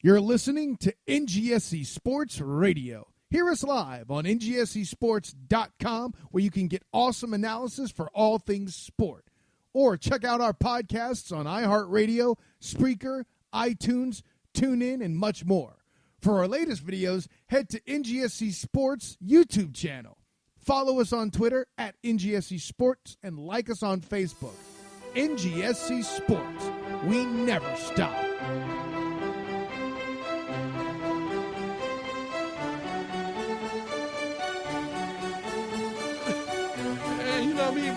You're listening to NGSC Sports Radio. Hear us live on NGSCSports.com, where you can get awesome analysis for all things sport. Or check out our podcasts on iHeartRadio, Spreaker, iTunes, TuneIn, and much more. For our latest videos, head to NGSC Sports YouTube channel. Follow us on Twitter at NGSC Sports and like us on Facebook. NGSC Sports. We never stop. I mean,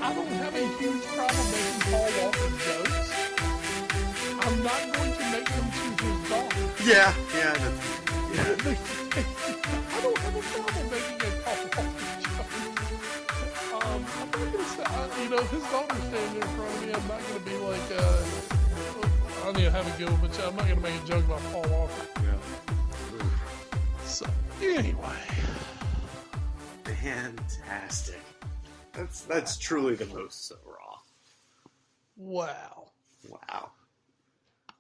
I don't have a huge problem making Paul Walker jokes. I'm not going to make them to his dog. Yeah. I don't have a problem making a Paul Walker joke. I'm not going to say, his daughter's standing in front of me. I'm not going to be like, I need to have a go, but I'm not going to make a joke about Paul Walker. Yeah. So, anyway. Fantastic. That's truly the most so raw. Wow.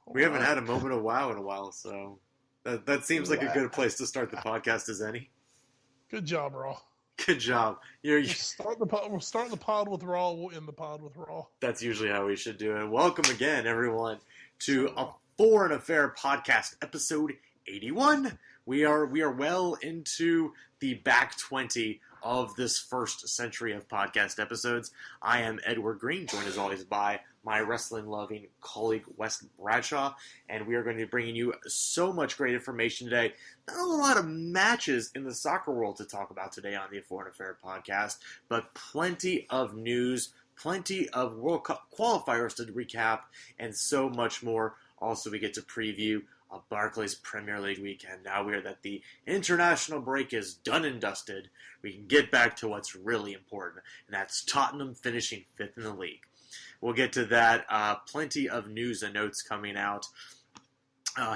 We haven't had a moment of wow in a while, so that seems like a good place to start the podcast as any. Good job, Raw. Good job. We'll start the pod with Raw. We'll end the pod with Raw. That's usually how we should do it. Welcome again, everyone, to a Foreign Affair podcast, episode 81. We are well into the back 20 of this first century of podcast episodes. I am Edward Green, joined as always by my wrestling-loving colleague Wes Bradshaw, and we are going to be bringing you so much great information today. Not a lot of matches in the soccer world to talk about today on the Foreign Affair podcast, but plenty of news, plenty of World Cup qualifiers to recap, and so much more. Also, we get to preview a Barclays Premier League weekend. Now that the international break is done and dusted, we can get back to what's really important, and that's Tottenham finishing 5th in the league. We'll get to that. Plenty of news and notes coming out.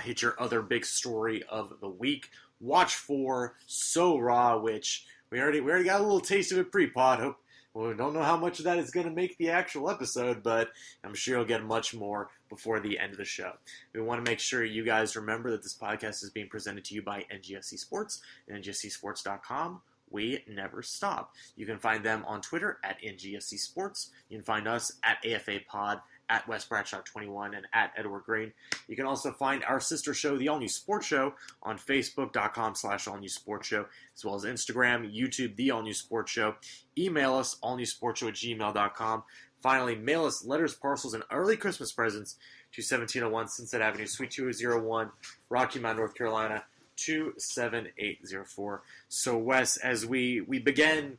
Hit your other big story of the week. Watch for So Raw, which we already got a little taste of it pre-pod. We don't know how much of that is going to make the actual episode, but I'm sure you'll get much more before the end of the show. We want to make sure you guys remember that this podcast is being presented to you by NGSC Sports and NGSCSports.com. We never stop. You can find them on Twitter at NGSC Sports. You can find us at AFA Pod, at Wes Bradshaw 21, and at Edward Green. You can also find our sister show, The All New Sports Show, on Facebook.com/AllNewSportsShow, as well as Instagram, YouTube, The All New Sports Show. Email us, allnewsportshow@gmail.com. Finally, mail us letters, parcels, and early Christmas presents to 1701 Sunset Avenue, Suite 201, Rocky Mount, North Carolina, 27804. So, Wes, as we begin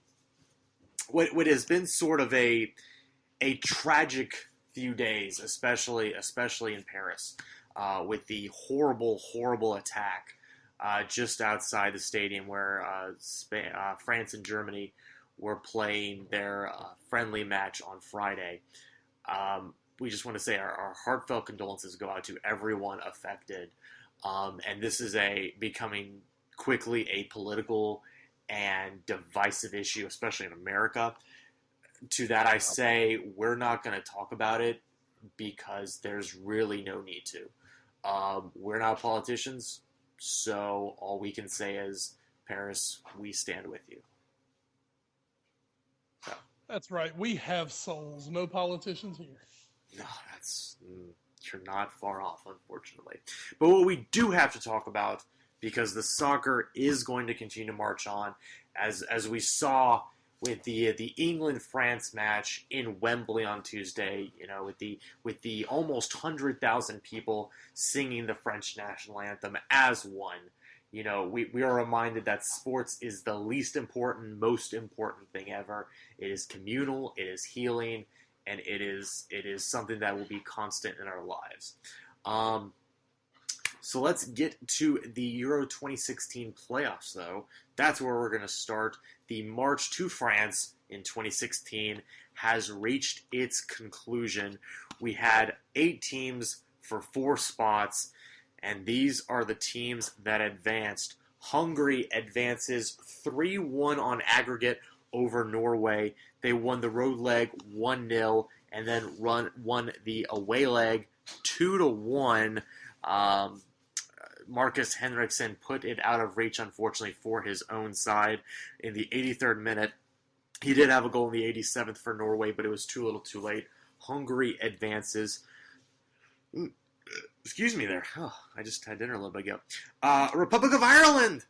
what has been sort of a tragic few days, especially in Paris, with the horrible attack just outside the stadium where France and Germany were playing their friendly match on Friday. We just want to say our heartfelt condolences go out to everyone affected. And this is becoming quickly a political and divisive issue, especially in America. To that I say, we're not going to talk about it because there's really no need to. We're not politicians, so all we can say is, Paris, we stand with you. So. That's right. We have souls. No politicians here. No, you're not far off, unfortunately. But what we do have to talk about, because the soccer is going to continue to march on, as we saw with the England-France match in Wembley on Tuesday, with the almost 100,000 people singing the French national anthem as one. We are reminded that sports is the least important, most important thing ever. It is communal, it is healing, and it is something that will be constant in our lives. So let's get to the Euro 2016 playoffs, though. That's where we're going to start. The march to France in 2016 has reached its conclusion. We had 8 teams for 4 spots, and these are the teams that advanced. Hungary advances 3-1 on aggregate over Norway. They won the road leg 1-0, and then won the away leg 2-1. Marcus Henriksen put it out of reach, unfortunately, for his own side in the 83rd minute. He did have a goal in the 87th for Norway, but it was too little too late. Hungary advances. Excuse me there. Oh, I just had dinner a little bit ago. Republic of Ireland.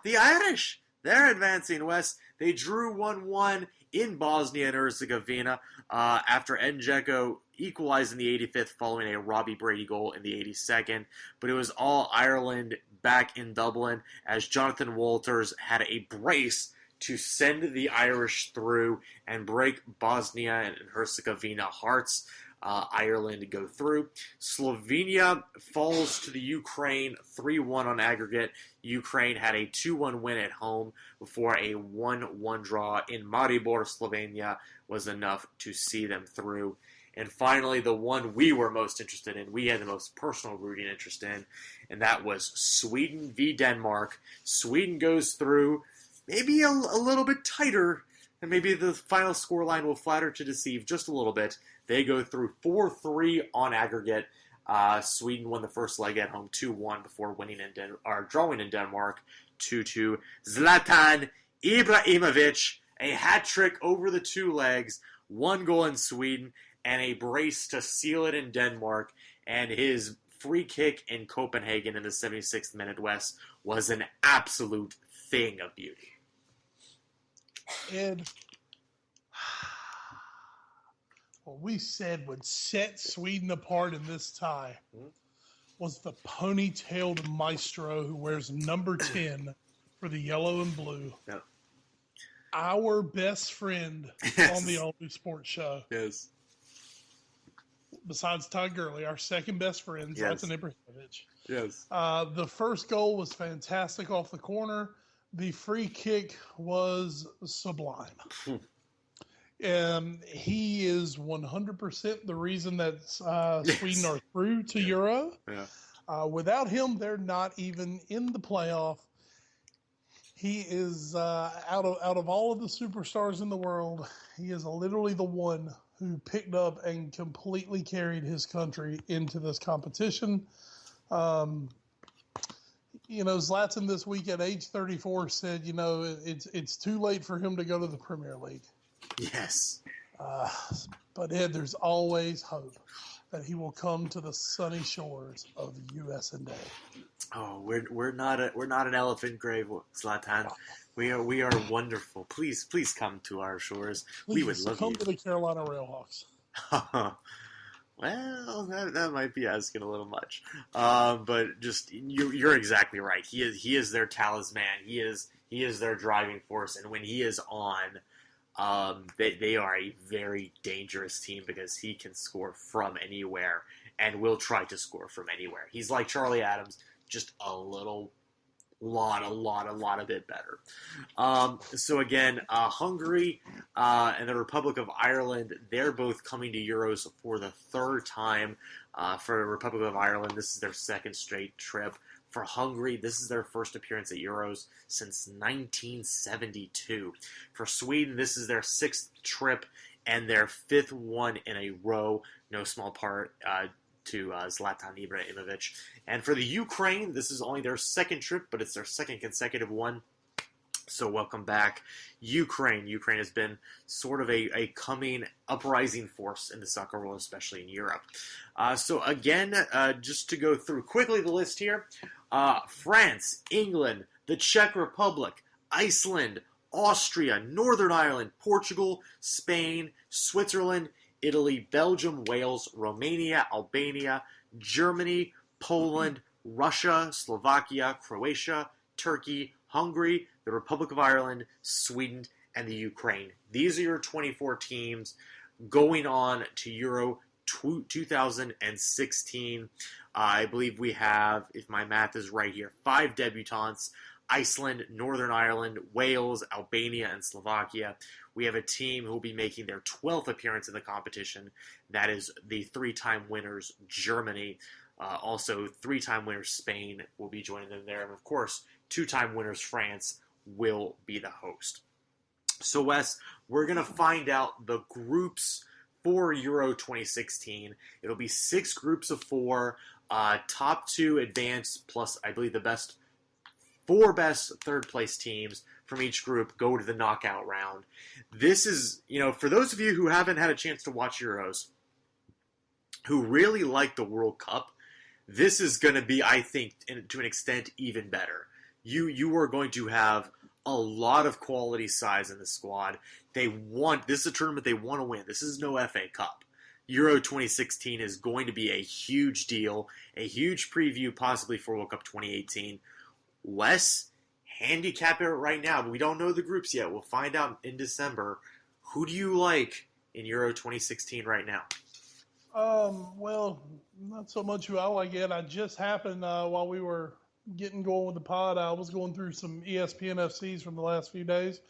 The Irish. They're advancing, Wes. They drew 1-1 in Bosnia and Herzegovina after Njeko equalized in the 85th following a Robbie Brady goal in the 82nd. But it was all Ireland back in Dublin as Jonathan Walters had a brace to send the Irish through and break Bosnia and Herzegovina hearts. Ireland go through. Slovenia falls to the Ukraine 3-1 on aggregate. Ukraine had a 2-1 win at home before a 1-1 draw in Maribor, Slovenia was enough to see them through. And finally, the one we were most interested in, we had the most personal rooting interest in, and that was Sweden v. Denmark. Sweden goes through, maybe a little bit tighter, and maybe the final scoreline will flatter to deceive just a little bit. They go through 4-3 on aggregate. Sweden won the first leg at home 2-1 before drawing in Denmark 2-2. Zlatan Ibrahimovic, a hat trick over the two legs, 1 goal in Sweden, and a brace to seal it in Denmark. And his free kick in Copenhagen in the 76th minute, West, was an absolute thing of beauty. Ed, what we said would set Sweden apart in this tie was the ponytailed maestro who wears number 10 for the yellow and blue. Yep. Our best friend on the Only Sports Show. Yes. Besides Todd Gurley, our second best friend, Zlatan Ibrahimovic. Yes. The first goal was fantastic off the corner. The free kick was sublime. He is 100% the reason that Sweden are through to Euro. Yeah. Without him, they're not even in the playoff. He is out of all of the superstars in the world, he is literally the one who picked up and completely carried his country into this competition. Zlatan this week at age 34 said, it's too late for him to go to the Premier League. Yes. But Ed, there's always hope that he will come to the sunny shores of U.S. and A. Oh, we're not an elephant grave, Zlatan. We are wonderful. Please come to our shores. Please, we would love come you. to the Carolina Railhawks. Well, that might be asking a little much. But just you're exactly right. He is their talisman. He is their driving force, and when he is on, they are a very dangerous team because he can score from anywhere and will try to score from anywhere. He's like Charlie Adams, just a lot bit better. So again, Hungary and the Republic of Ireland, they're both coming to Euros for the third time. For the Republic of Ireland, this is their second straight trip. For Hungary, this is their first appearance at Euros since 1972. For Sweden, this is their sixth trip and their fifth one in a row, no small part to Zlatan Ibrahimovic. And for the Ukraine, this is only their second trip, but it's their second consecutive one. So welcome back, Ukraine. Ukraine has been sort of a coming uprising force in the soccer world, especially in Europe. So again, just to go through quickly the list here, France, England, the Czech Republic, Iceland, Austria, Northern Ireland, Portugal, Spain, Switzerland, Italy, Belgium, Wales, Romania, Albania, Germany, Poland, Russia, Slovakia, Croatia, Turkey, Hungary, the Republic of Ireland, Sweden, and the Ukraine. These are your 24 teams going on to Euro 2016. I believe we have, if my math is right here, 5 debutantes: Iceland, Northern Ireland, Wales, Albania, and Slovakia. We have a team who will be making their 12th appearance in the competition. That is the 3-time winners, Germany. Also, 3-time winners, Spain, will be joining them there. And, of course, 2-time winners, France, will be the host. So, Wes, we're going to find out the groups for Euro 2016. It'll be 6 groups of 4. Top 2 advance plus, I believe, the four best third-place teams from each group go to the knockout round. This is, for those of you who haven't had a chance to watch Euros, who really like the World Cup, this is going to be, I think, to an extent, even better. You are going to have a lot of quality size in the squad. This is a tournament they want to win. This is no FA Cup. Euro 2016 is going to be a huge deal, a huge preview possibly for World Cup 2018. Let's handicap it right now, but we don't know the groups yet. We'll find out in December. Who do you like in Euro 2016 right now? Well, not so much who I like yet. I just happened while we were getting going with the pod, I was going through some ESPN FCs from the last few days,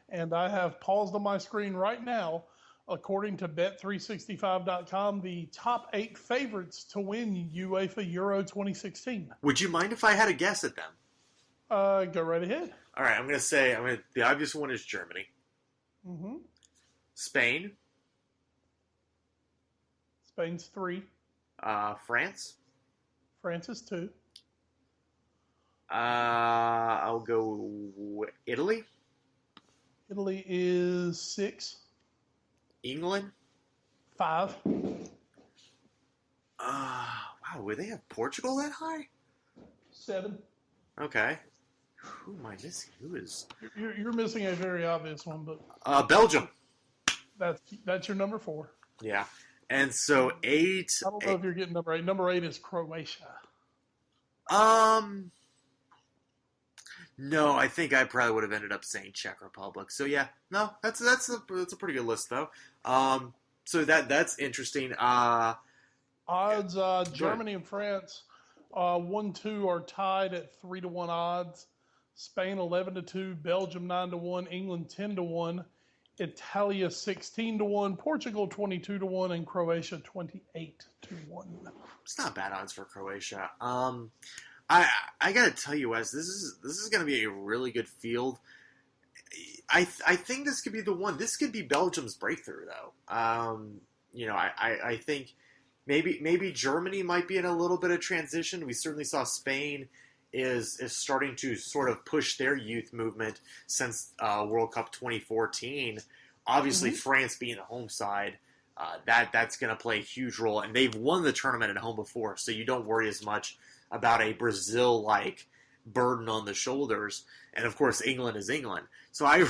and I have paused on my screen right now, according to Bet365.com, the top 8 favorites to win UEFA Euro 2016. Would you mind if I had a guess at them? Go right ahead. All right, I'm going to say the obvious one is Germany. Mm-hmm. Spain. Spain's 3. France. France is 2. I'll go Italy. Italy is 6. England. 5. Wow, would they have Portugal that high? 7. Okay. Who am I missing? Who is? You're missing a very obvious one, but Belgium. That's your number 4. Yeah, and so 8. I don't know if you're getting number 8. Number 8 is Croatia. No, I think I probably would have ended up saying Czech Republic. So yeah, no, that's a pretty good list though. So that's interesting. Odds: Germany and France 1-2 are tied at 3-1 odds. Spain 11-2, Belgium 9-1, England 10-1, Italia 16-1, Portugal 22-1, and Croatia 28-1. It's not bad odds for Croatia. I gotta tell you, Wes, this is gonna be a really good field. I think this could be the one. This could be Belgium's breakthrough, though. I think maybe Germany might be in a little bit of transition. We certainly saw Spain is starting to sort of push their youth movement since World Cup 2014. Obviously, France being the home side, that's going to play a huge role. And they've won the tournament at home before, so you don't worry as much about a Brazil-like burden on the shoulders. And, of course, England is England. So I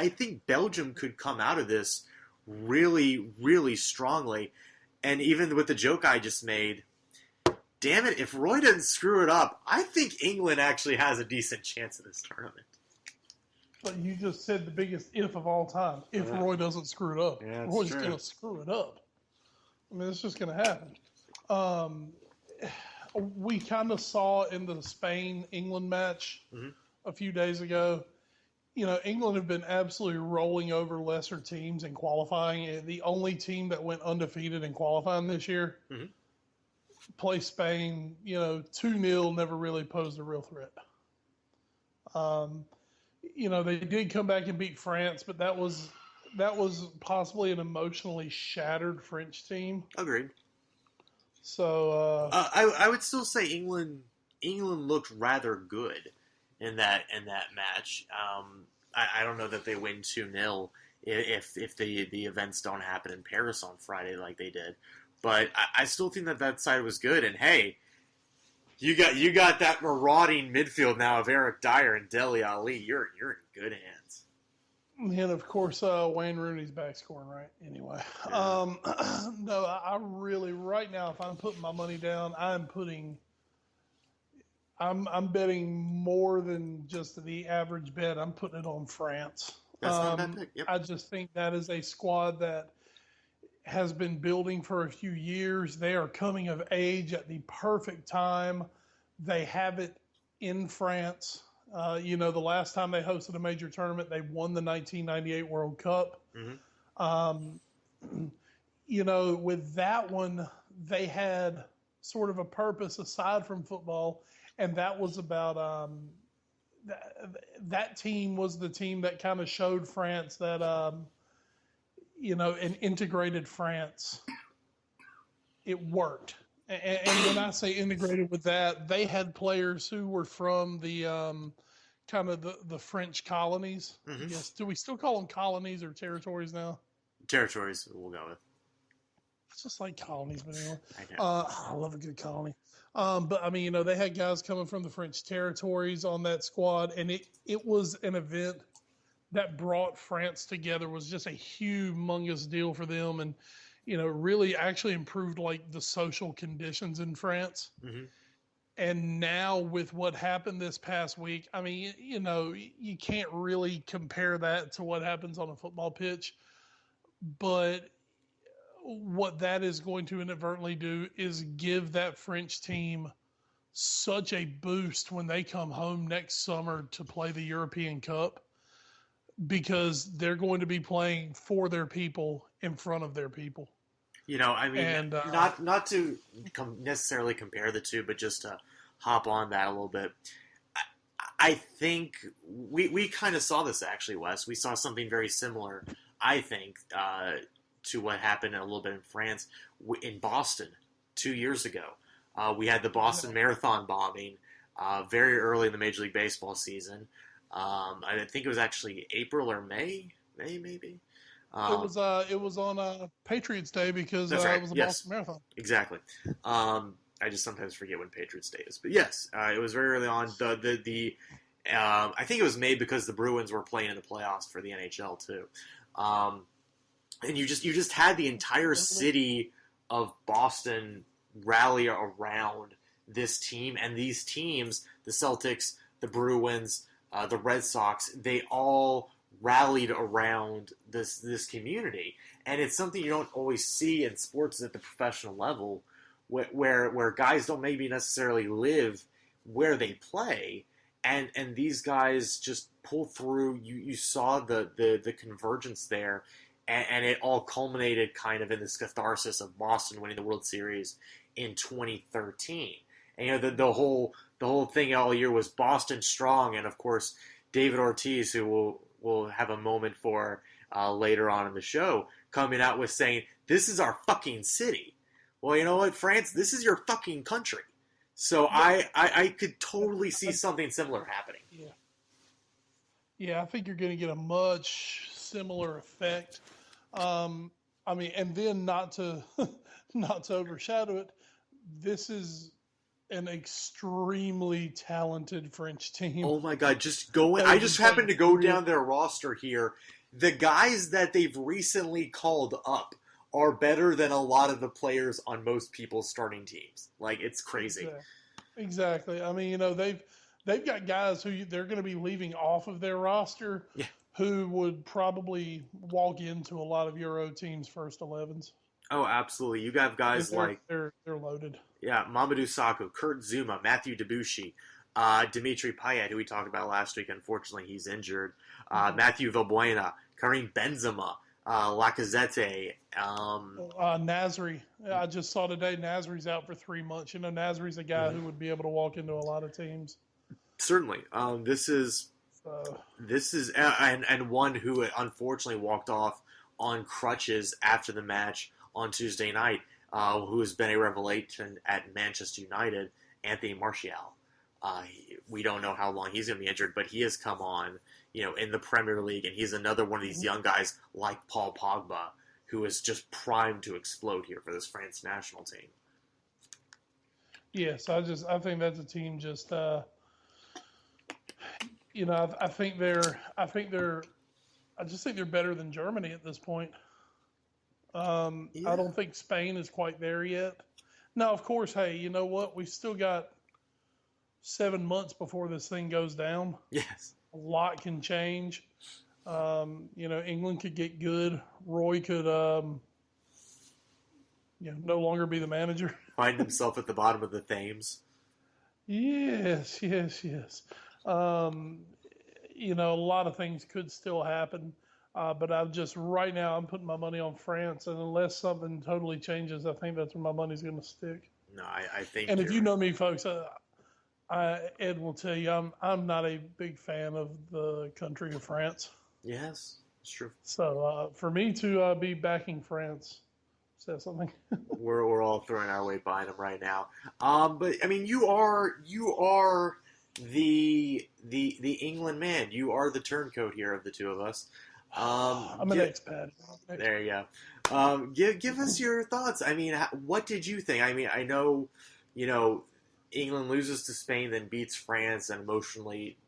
think Belgium could come out of this really, really strongly. And even with the joke I just made, damn it, if Roy doesn't screw it up, I think England actually has a decent chance of this tournament. But you just said the biggest if of all time. If Roy doesn't screw it up. Yeah, Roy's going to screw it up. I mean, it's just going to happen. We kind of saw in the Spain-England match a few days ago, England have been absolutely rolling over lesser teams in qualifying. The only team that went undefeated in qualifying this year play Spain, 2-0, never really posed a real threat. They did come back and beat France, but that was possibly an emotionally shattered French team. Agreed. So I would still say England looked rather good in that match. I don't know that they win 2-0 if the events don't happen in Paris on Friday like they did. But I still think that side was good. And hey, you got that marauding midfield now of Eric Dyer and Dele Alli. You're in good hands. And of course, Wayne Rooney's back scoring, right? Anyway, Yeah. no, I really right now, if I'm putting my money down, I'm betting more than just the average bet. I'm putting it on France. That's not a bad pick. Yep. I just think that is a squad that has been building for a few years. They are coming of age at the perfect time. They have it in France. The last time they hosted a major tournament, they won the 1998 World Cup. With that one, they had sort of a purpose aside from football, and that was about that team was the team that kind of showed France that an integrated France, it worked. And when I say integrated with that, they had players who were from the kind of the French colonies. Mm-hmm. Yes, do we still call them colonies or territories now? Territories, we'll go with. It's just like colonies, but anyway. I know. I love a good colony. But I mean, they had guys coming from the French territories on that squad, and it was an event that brought France together. Was just a humongous deal for them, and really actually improved like the social conditions in France. Mm-hmm. And now with what happened this past week, I mean, you can't really compare that to what happens on a football pitch, but what that is going to inadvertently do is give that French team such a boost when they come home next summer to play the European Cup, because they're going to be playing for their people in front of their people. I mean, and, not to necessarily compare the two, but just to hop on that a little bit. I think we kind of saw this actually, Wes. We saw something very similar, I think, to what happened a little bit in France, in Boston 2 years ago. We had the Boston Marathon bombing very early in the Major League Baseball season. I think it was actually April or May maybe. It was on Patriots Day because right. It was a Boston Marathon. Exactly. I just sometimes forget when Patriots Day is, but yes, it was very early on. I think it was made because the Bruins were playing in the playoffs for the NHL too. And you just had the entire city of Boston rally around this team, and these teams, the Celtics, the Bruins, the Red Sox, they all rallied around this community. And it's something you don't always see in sports at the professional level, where guys don't maybe necessarily live where they play, and these guys just pull through. You saw the convergence there. And it all culminated kind of in this catharsis of Boston winning the World Series in 2013. And the whole thing all year was Boston strong, and of course David Ortiz, who we'll have a moment for later on in the show, coming out with saying, "This is our fucking city." Well, you know what, France, this is your fucking country. So I could totally see something similar happening. Yeah, I think you're going to get a much similar effect. I mean, and then not to overshadow it, this is an extremely talented French team. Oh my God, I just happened to go down their roster here. The guys that they've recently called up are better than a lot of the players on most people's starting teams. Like, it's crazy. Exactly. I mean, they've got guys who they're going to be leaving off of their roster. Yeah. Who would probably walk into a lot of Euro teams' first 11s. Oh, absolutely. You got guys like... They're loaded. Yeah, Mamadou Sakho, Kurt Zuma, Matthew Debussy, Dimitri Payet, who we talked about last week. Unfortunately, he's injured. Matthew Valbuena, Karim Benzema, Lacazette. Nasri. I just saw today Nasri's out for 3 months. Nasri's a guy who would be able to walk into a lot of teams. Certainly. This is and one who unfortunately walked off on crutches after the match on Tuesday night, who has been a revelation at Manchester United, Anthony Martial. We don't know how long he's going to be injured, but he has come on, in the Premier League, and he's another one of these young guys like Paul Pogba, who is just primed to explode here for this France national team. Yes, I think that's a team just. I just think they're better than Germany at this point. I don't think Spain is quite there yet. Now, of course, hey, you know what? We've still got 7 months before this thing goes down. Yes. A lot can change. England could get good. Roy could, no longer be the manager. Find himself at the bottom of the Thames. Yes. A lot of things could still happen, but right now I'm putting my money on France, and unless something totally changes, I think that's where my money's going to stick. No, I think. And if you know me, folks, Ed will tell you I'm not a big fan of the country of France. Yes, it's true. So for me to be backing France say something. We're all throwing our weight behind him right now. But I mean, you are the England man. You are the turncoat here of the two of us. I'm an expat. There you go. Give us your thoughts. I mean, what did you think? I mean, I know, England loses to Spain, then beats France, and emotionally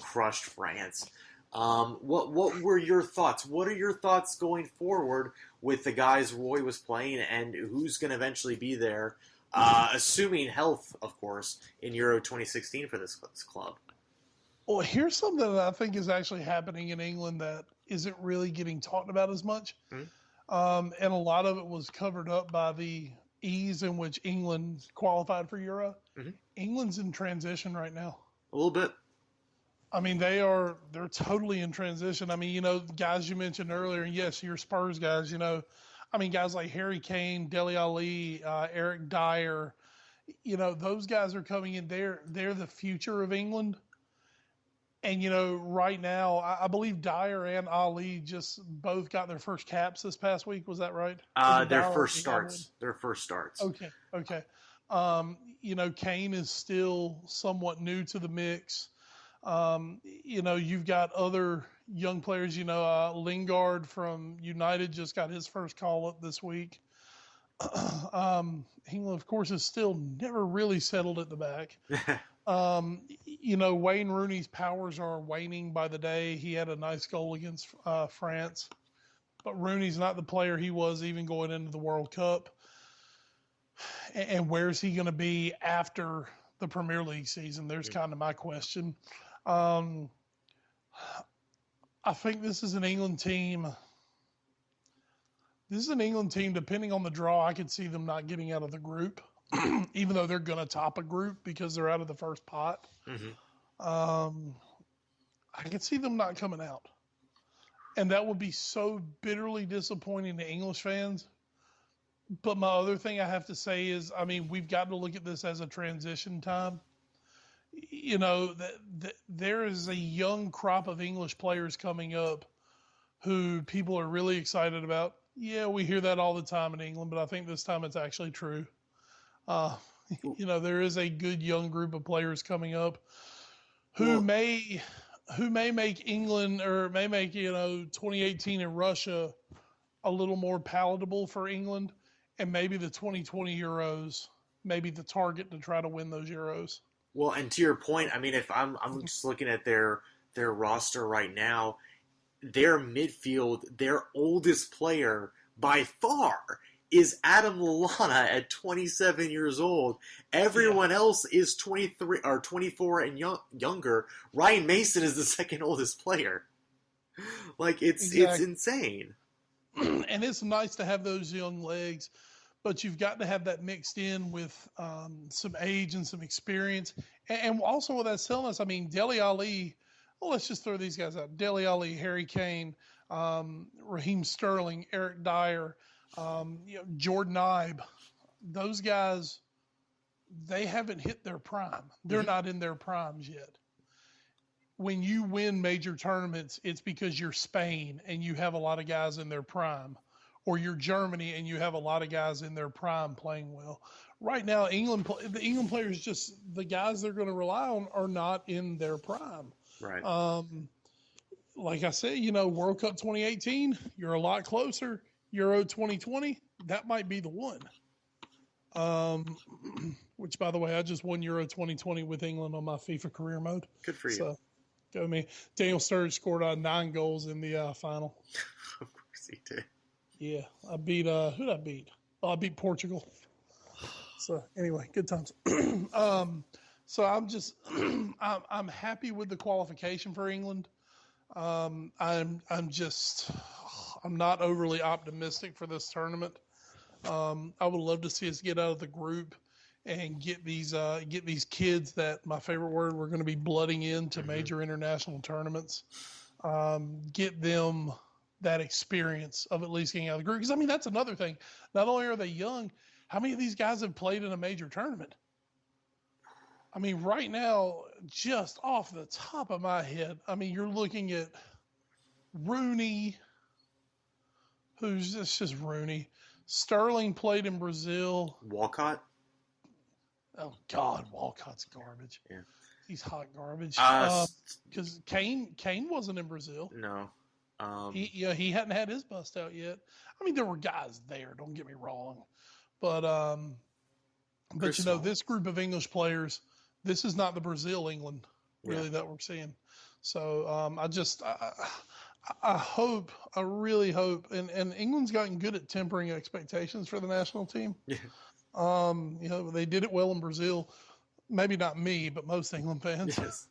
crushed France. What were your thoughts? What are your thoughts going forward with the guys Roy was playing, and who's going to eventually be there, assuming health, of course, in Euro 2016 for this club? Well, here's something that I think is actually happening in England that isn't really getting talked about as much. And a lot of it was covered up by the ease in which England qualified for Euro. England's in transition right now. A little bit. I mean, they're totally in transition. I mean, guys you mentioned earlier, and yes, your Spurs guys, I mean, guys like Harry Kane, Dele Alli, Eric Dyer, those guys are coming in. They're the future of England. And, right now, I believe Dyer and Ali just both got their first caps this past week. Was that right? Their first starts. Their first starts. Okay. Kane is still somewhat new to the mix. You've got other young players, Lingard from United just got his first call up this week. England, of course, is still never really settled at the back. Wayne Rooney's powers are waning by the day. He had a nice goal against France, but Rooney's not the player he was even going into the World Cup. And where's he going to be after the Premier League season? There's kind of my question. I think this is an England team. Depending on the draw, I could see them not getting out of the group, even though they're going to top a group because they're out of the first pot. I could see them not coming out. And that would be so bitterly disappointing to English fans. But my other thing I have to say is, I mean, we've got to look at this as a transition time. There is a young crop of English players coming up who people are really excited about. Yeah, we hear that all the time in England, but I think this time it's actually true. There is a good young group of players coming up who may make England or may make 2018 in Russia a little more palatable for England, and maybe the 2020 Euros, maybe the target to try to win those Euros. Well, and to your point, I mean, if I'm just looking at their roster right now, their midfield, their oldest player by far is Adam Lallana at 27 years old. Everyone else is 23 or 24 and younger. Ryan Mason is the second oldest player. Like, it's insane. And it's nice to have those young legs, but you've got to have that mixed in with some age and some experience. And also what that's telling us, I mean, Dele Alli, let's just throw these guys out. Dele Alli, Harry Kane, Raheem Sterling, Eric Dyer, Jordan Ibe. Those guys, they haven't hit their prime. They're not in their primes yet. When you win major tournaments, it's because you're Spain and you have a lot of guys in their prime. Or you're Germany and you have a lot of guys in their prime playing well. Right now, the England players, just the guys they're going to rely on are not in their prime. Right. Like I said, World Cup 2018, you're a lot closer. Euro 2020, that might be the one. Which, by the way, I just won Euro 2020 with England on my FIFA career mode. Good for you. So, go me. Daniel Sturridge scored 9 goals in the final. Of course he did. Yeah, I beat who did I beat? Oh, I beat Portugal. So anyway, good times. So I'm just I'm happy with the qualification for England. I'm not overly optimistic for this tournament. I would love to see us get out of the group and get these kids that, my favorite word, we're going to be blooding into major international tournaments. Get them that experience of at least getting out of the group. Because, I mean, that's another thing. Not only are they young, how many of these guys have played in a major tournament? I mean, right now, just off the top of my head, I mean, you're looking at Rooney, who's just Rooney. Sterling played in Brazil. Walcott. Oh God, Walcott's garbage. Yeah. He's hot garbage. Uh, Because Kane wasn't in Brazil. no. He hadn't had his bust out yet. I mean, there were guys there. Don't get me wrong, but Chris you know, Smalling. this group of English players, this is not the Brazil England really that we're seeing. So I hope, I really hope, and England's gotten good at tempering expectations for the national team. Yeah. You know, they did it well in Brazil. Maybe not me, but most England fans. Yes.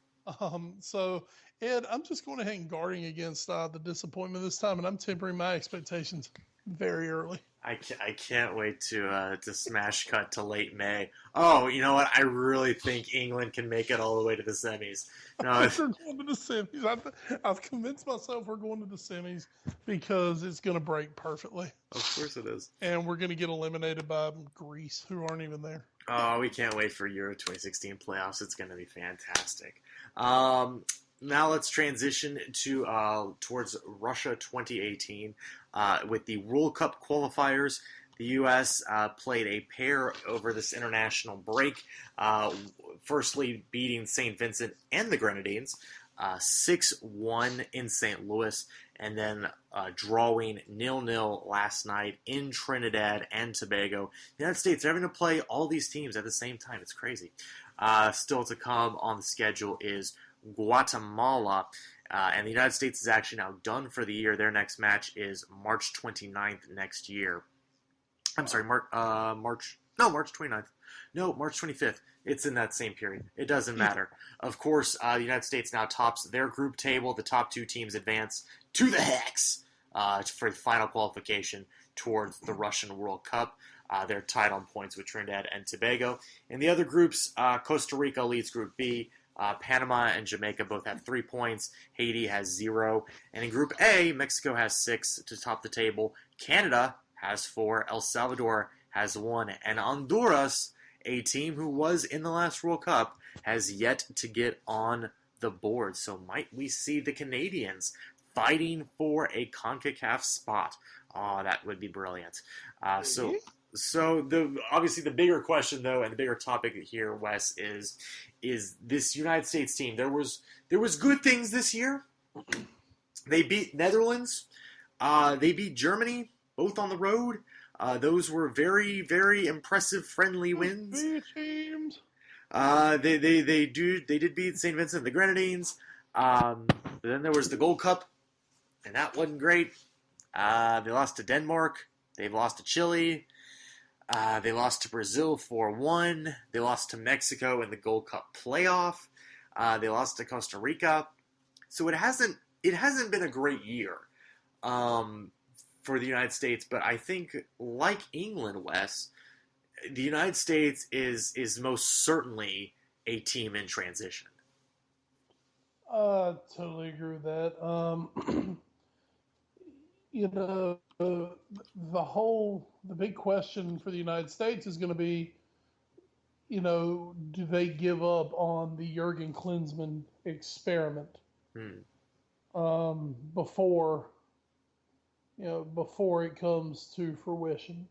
So, Ed, I'm just going ahead and guarding against the disappointment this time, and I'm tempering my expectations very early. I can't wait to smash cut to late May. Oh, you know what? I really think England can make it all the way to the semis. No, We're going to the semis. I've convinced myself we're going to the semis because it's going to break perfectly. of course it is. And we're going to get eliminated by Greece, who aren't even there. Oh, we can't wait for Euro 2016 playoffs. It's going to be fantastic. Now let's transition to towards Russia 2018 with the World Cup qualifiers. The U.S. Played a pair over this international break, firstly beating St. Vincent and the Grenadines 6-1 in St. Louis, and then drawing 0-0 last night in Trinidad and Tobago. The United States are having to play all these teams at the same time. It's crazy. Still to come on the schedule is Guatemala, and the United States is actually now done for the year. Their next match is March 29th next year. I'm sorry, March 29th. No, March 25th. It's in that same period. It doesn't matter. Of course, the United States now tops their group table. The top two teams advance to the Hex for the final qualification towards the Russian World Cup. They're tied on points with Trinidad and Tobago. In the other groups, Costa Rica leads Group B. Panama and Jamaica both have 3 points. Haiti has 0. And in Group A, Mexico has 6 to top the table. Canada has 4. El Salvador has 1. And Honduras, a team who was in the last World Cup, has yet to get on the board. So might we see the Canadians fighting for a CONCACAF spot? Oh, that would be brilliant. So obviously the bigger question, though, and the bigger topic here, Wes, is this United States team. There was good things this year. They beat Netherlands. They beat Germany, both on the road. Those were very, very impressive, friendly wins. They did beat St. Vincent and the Grenadines. But then there was the Gold Cup, and that wasn't great. They lost to Denmark. They've lost to Chile. They lost to Brazil 4-1. They lost to Mexico in the Gold Cup playoff. They lost to Costa Rica. So it hasn't been a great year for the United States. But I think, like England, Wes, the United States is most certainly a team in transition. Totally agree with that. You know, the big question for the United States is going to be, you know, do they give up on the Jurgen Klinsmann experiment before it comes to fruition?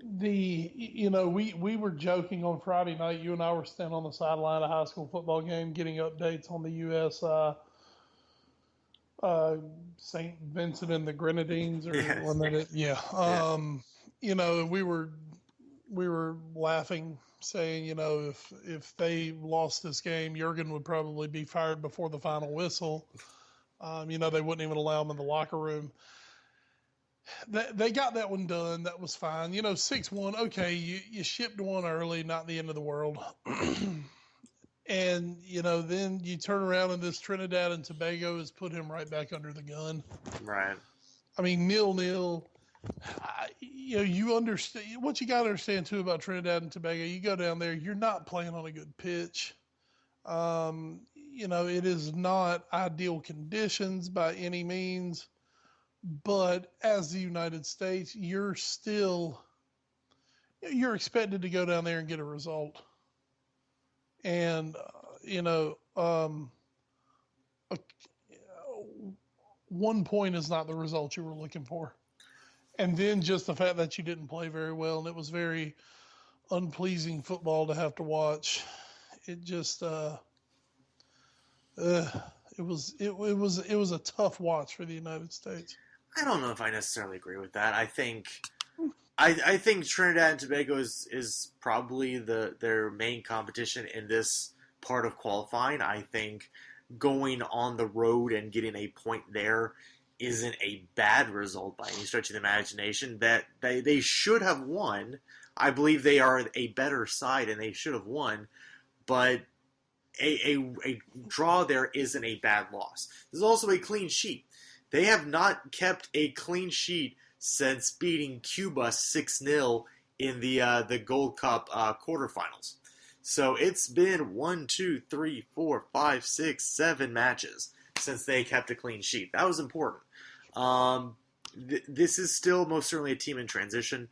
We were joking on Friday night. You and I were standing on the sideline of a high school football game, getting updates on the U.S. St. Vincent and the Grenadines, or Yes. one that it, yeah. You know, we were laughing, saying, you know, if they lost this game, Jurgen would probably be fired before the final whistle. You know, they wouldn't even allow him in the locker room. They got that one done. That was fine. You know, 6-1. Okay, you shipped one early, not the end of the world. And, you know, then you turn around and this Trinidad and Tobago has put him right back under the gun. Right. I mean, 0-0. You know, you understand what you got to understand too about Trinidad and Tobago. You go down there, you're not playing on a good pitch. You know, it is not ideal conditions by any means. But as the United States, you're expected to go down there and get a result. And, you know, 1 point is not the result you were looking for. And then just the fact that you didn't play very well, and it was very unpleasing football to have to watch. It just, it was a tough watch for the United States. I don't know if I necessarily agree with that. I think Trinidad and Tobago is probably their main competition in this part of qualifying. I think going on the road and getting a point there isn't a bad result by any stretch of the imagination. That they should have won. I believe they are a better side and they should have won, but a draw there isn't a bad loss. There's also a clean sheet. They have not kept a clean sheet since beating Cuba 6-0 in the Gold Cup quarterfinals. So it's been 1, 2, 3, 4, 5, 6, 7 matches since they kept a clean sheet. That was important. This is still most certainly a team in transition.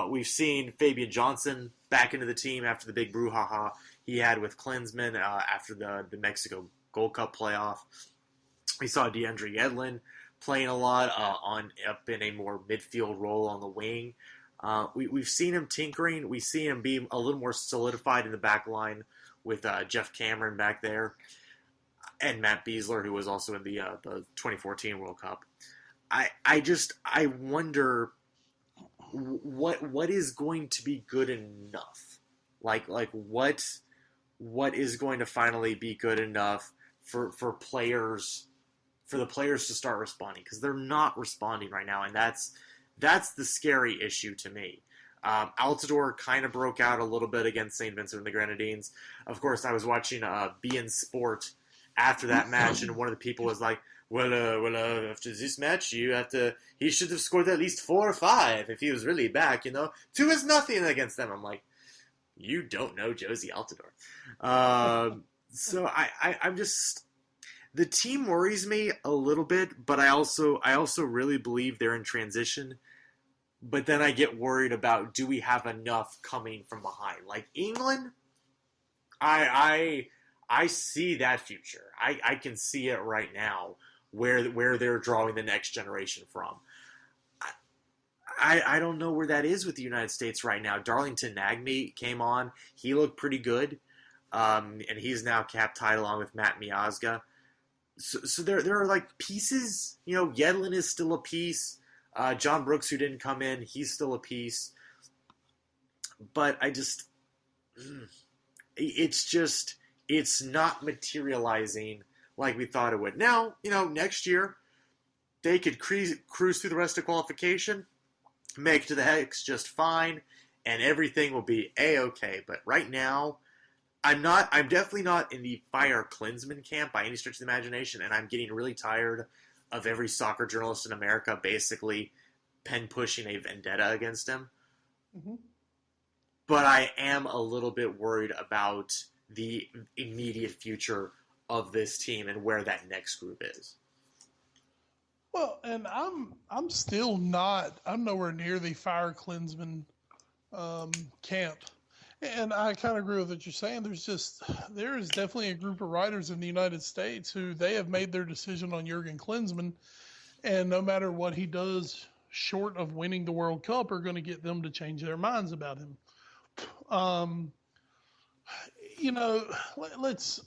We've seen Fabian Johnson back into the team after the big brouhaha he had with Klinsmann after the Mexico Gold Cup playoff. We saw DeAndre Yedlin playing a lot up in a more midfield role on the wing. We've seen him tinkering. We see him be a little more solidified in the back line with Jeff Cameron back there and Matt Beasler, who was also in the 2014 World Cup. I wonder what is going to be good enough. Like what is going to finally be good enough for players, for the players to start responding, because they're not responding right now, and that's the scary issue to me. Altidore kind of broke out a little bit against St. Vincent and the Grenadines. Of course, I was watching beIN Sport after that match, and one of the people was like, well, after this match, he should have scored at least 4 or 5 if he was really back, 2 is nothing against them. I'm like, you don't know Josie Altidore. So I'm just, the team worries me a little bit, but I also really believe they're in transition. But then I get worried about, do we have enough coming from behind? Like England, I see that future. I can see it right now where they're drawing the next generation from. I don't know where that is with the United States right now. Darlington Nagbe came on. He looked pretty good. And he's now capped tied along with Matt Miazga. So there are like pieces. Yedlin is still a piece. John Brooks, who didn't come in, he's still a piece. But it's not materializing like we thought it would. Now, next year, they could cruise through the rest of qualification, make it to the Hex just fine, and everything will be A-okay. But right now, I'm definitely not in the fire Klinsmann camp by any stretch of the imagination, and I'm getting really tired of every soccer journalist in America basically pen-pushing a vendetta against him. Mm-hmm. But I am a little bit worried about the immediate future of this team and where that next group is. Well, and I'm still not. I'm nowhere near the fire Klinsmann camp, and I kind of agree with what you're saying. There is definitely a group of writers in the United States who they have made their decision on Jurgen Klinsmann, and no matter what he does, short of winning the World Cup, are going to get them to change their minds about him. Let's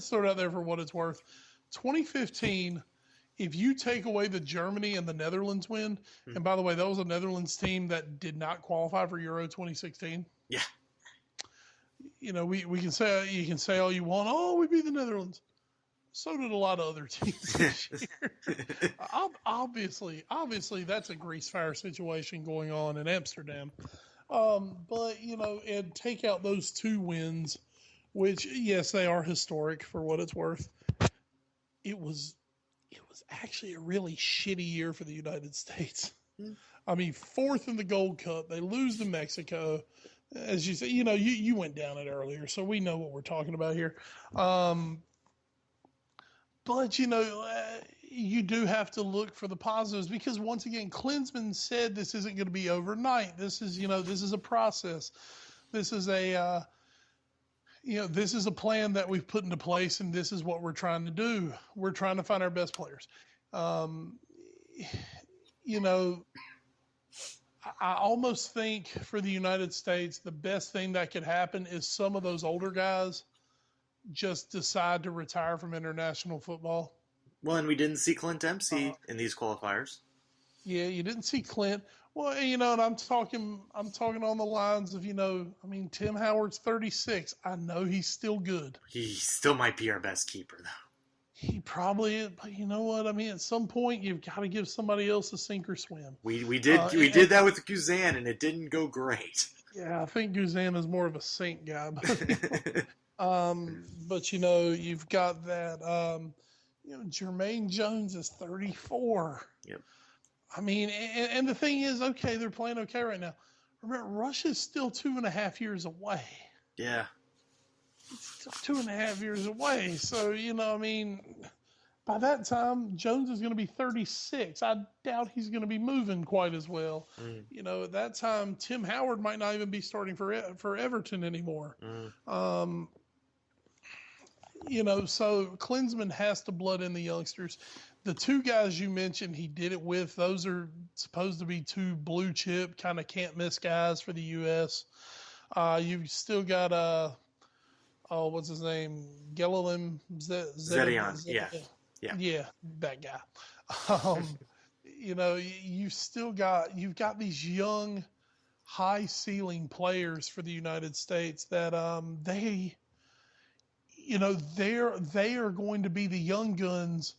throw it out there for what it's worth. 2015, if you take away the Germany and the Netherlands win, and by the way, that was a Netherlands team that did not qualify for Euro 2016. Yeah. We can say, you can say all you want. Oh, we beat the Netherlands. So did a lot of other teams this year. Obviously, that's a grease fire situation going on in Amsterdam. But and take out those 2 wins, which yes, they are historic for what it's worth. It was actually a really shitty year for the United States. I mean, 4th in the Gold Cup, they lose to Mexico. As you say, you went down it earlier, so we know what we're talking about here. But you do have to look for the positives, because once again, Klinsmann said this isn't going to be overnight. This is a process. This is a plan that we've put into place, and this is what we're trying to do. We're trying to find our best players. Um, you know, I almost think for the United States, the best thing that could happen is some of those older guys just decide to retire from international football. Well, and we didn't see Clint Uh, Dempsey in these qualifiers. yeah, you didn't see Clint. Well, and I'm talking on the lines of, I mean, Tim Howard's 36. I know he's still good. He still might be our best keeper, though. He probably is, but you know what? I mean, at some point, you've got to give somebody else a sink or swim. We did that with Guzan, and it didn't go great. Yeah, I think Guzan is more of a sink guy, but you've got that. Jermaine Jones is 34. Yep. I mean, and the thing is, okay, they're playing okay right now. Remember, Russia's still 2.5 years away. Yeah. It's still 2.5 years away. So, I mean, by that time, Jones is going to be 36. I doubt he's going to be moving quite as well. At that time, Tim Howard might not even be starting for Everton anymore. So Klinsmann has to blood in the youngsters. The two guys you mentioned he did it with, those are supposed to be two blue chip, kind of can't miss guys for the U.S. You've still got, what's his name? Gelalim Zetian. Yeah, that guy. You've got these young, high ceiling players for the United States that they are going to be the young guns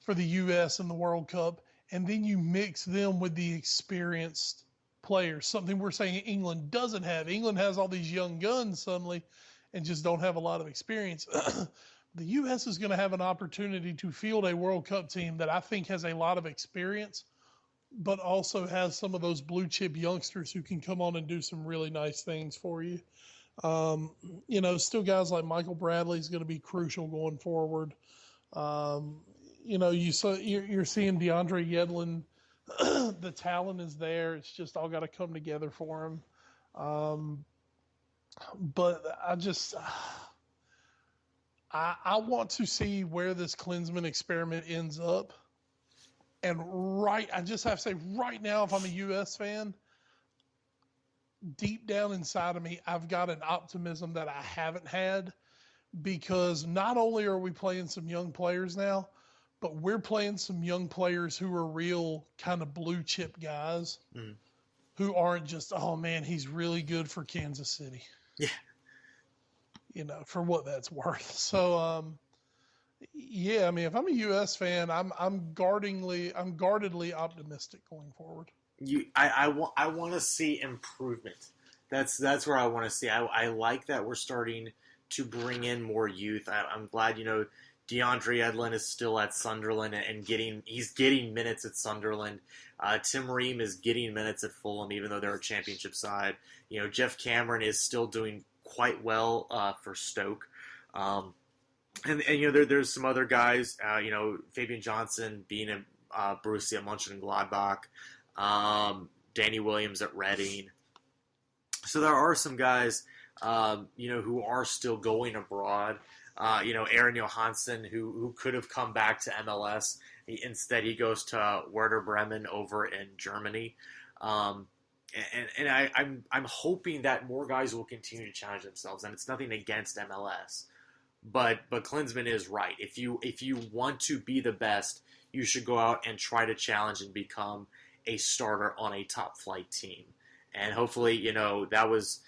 for the U.S. in the World Cup, and then you mix them with the experienced players, something we're saying England doesn't have. England has all these young guns suddenly and just don't have a lot of experience. The U.S. is going to have an opportunity to field a World Cup team that I think has a lot of experience, but also has some of those blue chip youngsters who can come on and do some really nice things for you. Still guys like Michael Bradley is going to be crucial going forward. You're seeing DeAndre Yedlin. The talent is there. It's just all got to come together for him. But I want to see where this Klinsmann experiment ends up. And I just have to say right now, if I'm a U.S. fan, deep down inside of me, I've got an optimism that I haven't had, because not only are we playing some young players now, but we're playing some young players who are real kind of blue chip guys who aren't just, oh man, he's really good for Kansas City. Yeah. For what that's worth. So, I mean, if I'm a U.S. fan, I'm guardedly optimistic going forward. I want to see improvement. That's where I want to see. I like that we're starting to bring in more youth. I'm glad DeAndre Yedlin is still at Sunderland and he's getting minutes at Sunderland. Tim Ream is getting minutes at Fulham, even though they're a championship side. Jeff Cameron is still doing quite well for Stoke. There's some other guys. Fabian Johnson being in Borussia Mönchengladbach. Danny Williams at Reading. So there are some guys, who are still going abroad. Aaron Johansson, who could have come back to MLS. Instead, he goes to Werder Bremen over in Germany. I'm hoping that more guys will continue to challenge themselves, and it's nothing against MLS. But Klinsmann is right. If you want to be the best, you should go out and try to challenge and become a starter on a top flight team. And hopefully, that was,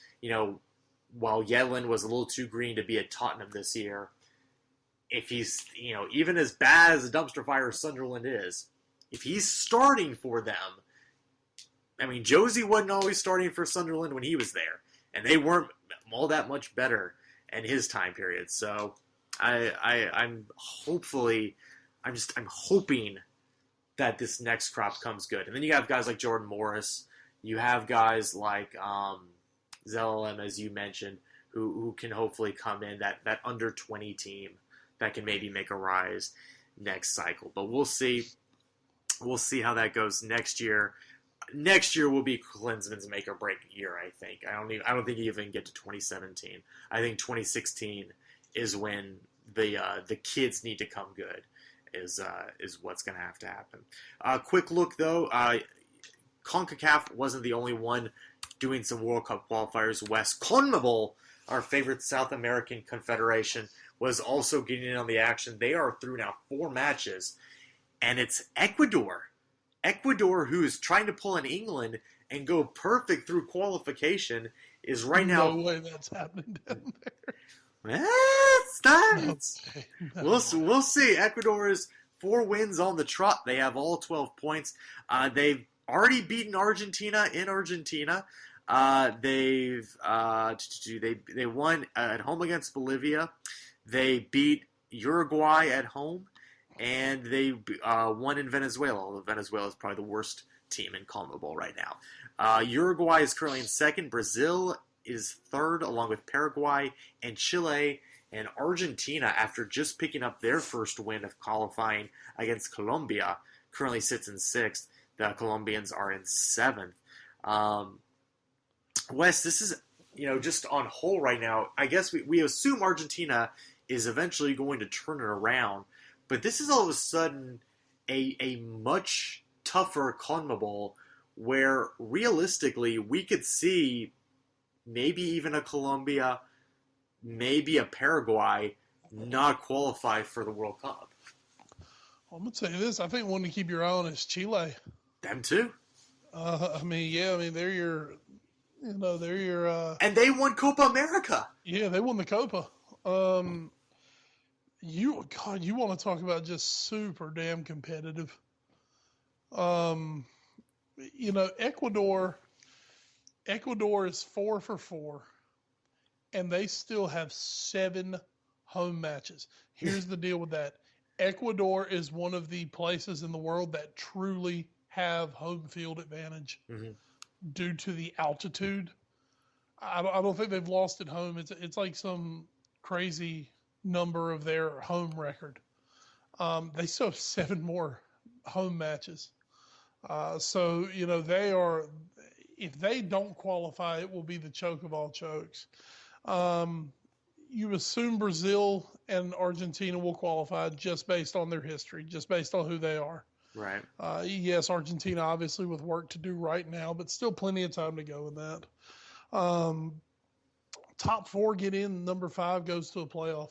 while Yedlin was a little too green to be at Tottenham this year, if he's, even as bad as a dumpster fire Sunderland is, if he's starting for them, I mean, Josie wasn't always starting for Sunderland when he was there, and they weren't all that much better in his time period. So I'm hoping that this next crop comes good. And then you have guys like Jordan Morris. You have guys like Zelalem, as you mentioned, who can hopefully come in, that under 20 team that can maybe make a rise next cycle. But we'll see. We'll see how that goes next year. Next year will be Klinsmann's make or break year, I think. I don't think he even get to 2017. I think 2016 is when the kids need to come good. is what's going to have to happen. Quick look, though. CONCACAF wasn't the only one doing some World Cup qualifiers. West CONMEBOL, our favorite South American confederation, was also getting in on the action. They are through now 4 matches, and it's Ecuador. Ecuador, who is trying to pull an England and go perfect through qualification, is right now... No way that's happening down there. It's not. No. We'll see. Ecuador is 4 wins on the trot. They have all 12 points. They've already beaten Argentina in Argentina. They won at home against Bolivia. They beat Uruguay at home, and they won in Venezuela. Although Venezuela is probably the worst team in CONMEBOL right now. Uruguay is currently in second. Brazil is third, along with Paraguay and Chile. And Argentina, after just picking up their first win of qualifying against Colombia, currently sits in sixth. The Colombians are in seventh. Wes, this is, just on whole right now. I guess we assume Argentina is eventually going to turn it around. But this is all of a sudden a much tougher CONMEBOL where realistically we could see maybe even a Colombia, maybe a Paraguay not qualify for the World Cup. I'm going to tell you this. I think one to keep your eye on is Chile. Them too. They're your, and they won Copa America. Yeah, they won the Copa. You want to talk about just super damn competitive. Ecuador is 4 for 4, and they still have 7 home matches. Here's the deal with that. Ecuador is one of the places in the world that truly have home field advantage due to the altitude. I don't think they've lost at home. It's like some crazy number of their home record. They still have 7 more home matches. They are, if they don't qualify, it will be the choke of all chokes. You assume Brazil and Argentina will qualify just based on their history, just based on who they are. Right. Yes, Argentina obviously with work to do right now, but still plenty of time to go in that. Top 4 get in, number 5 goes to a playoff.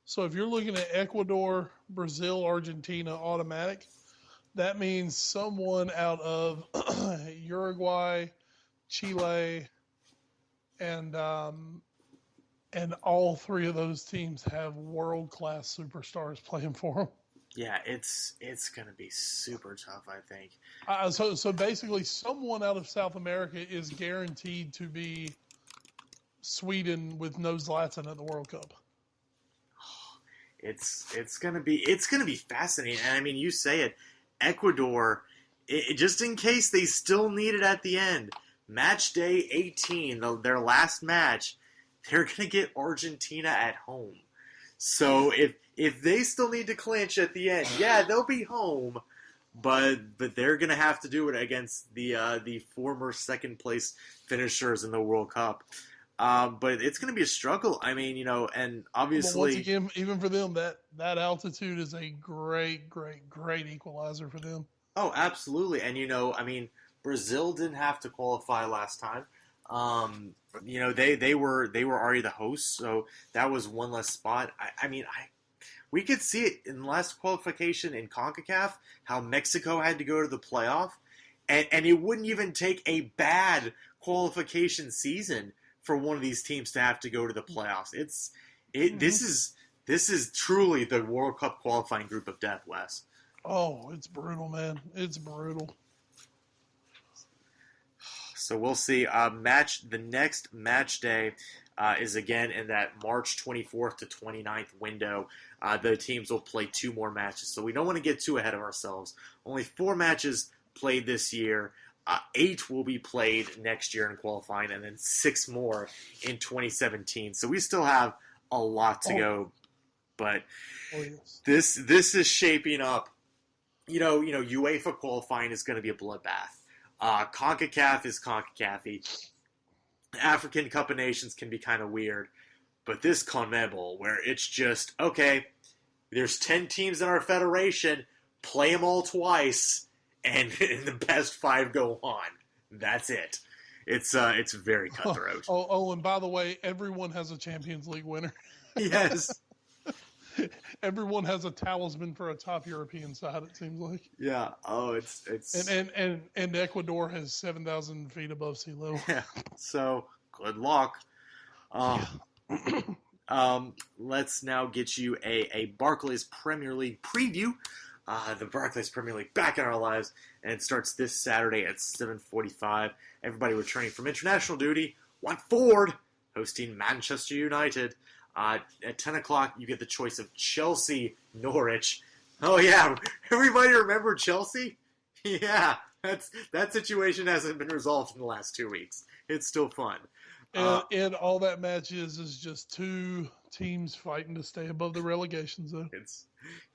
So if you're looking at Ecuador, Brazil, Argentina automatic, that means someone out of Uruguay, Chile, and all 3 of those teams have world-class superstars playing for them. Yeah, it's going to be super tough, I think. So basically, someone out of South America is guaranteed to be Sweden with no Zlatan at the World Cup. It's going to be fascinating. And I mean, you say it, Ecuador, just in case they still need it at the end, match day 18, their last match, they're going to get Argentina at home. So if they still need to clinch at the end, yeah, they'll be home, but they're going to have to do it against the former second place finishers in the World Cup. But it's going to be a struggle. I mean, and obviously, once again, even for them, that altitude is a great equalizer for them. Oh, absolutely. And Brazil didn't have to qualify last time. They were already the hosts, so that was one less spot. We could see it in the last qualification in CONCACAF, how Mexico had to go to the playoff, and it wouldn't even take a bad qualification season for one of these teams to have to go to the playoffs. This is truly the World Cup qualifying group of death, Wes. Oh, it's brutal, man. It's brutal. So we'll see. The next match day is again in that March 24th to 29th window. The teams will play 2 more matches. So we don't want to get too ahead of ourselves. Only 4 matches played this year. 8 will be played next year in qualifying, and then 6 more in 2017. So we still have a lot to go. But this is shaping up. UEFA qualifying is going to be a bloodbath. CONCACAF is CONCACAF-y. African Cup of Nations can be kind of weird. But this CONMEBOL, where it's just, okay, There's 10 teams in our federation. Play them all twice, and the best 5 go on. That's it. It's very cutthroat. And by the way, everyone has a Champions League winner. Yes. Everyone has a talisman for a top European side, it seems like. Yeah. Oh, it's and Ecuador has 7,000 feet above sea level. Yeah. So good luck. Let's now get you a Barclays Premier League preview. The Barclays Premier League back in our lives, and it starts this Saturday at 7:45. Everybody returning from international duty. Watford hosting Manchester United. At 10 o'clock, you get the choice of Chelsea, Norwich. Oh, yeah. Everybody remember Chelsea? Yeah. That situation hasn't been resolved in the last 2 weeks. It's still fun. And all that match is just 2 teams fighting to stay above the relegation zone.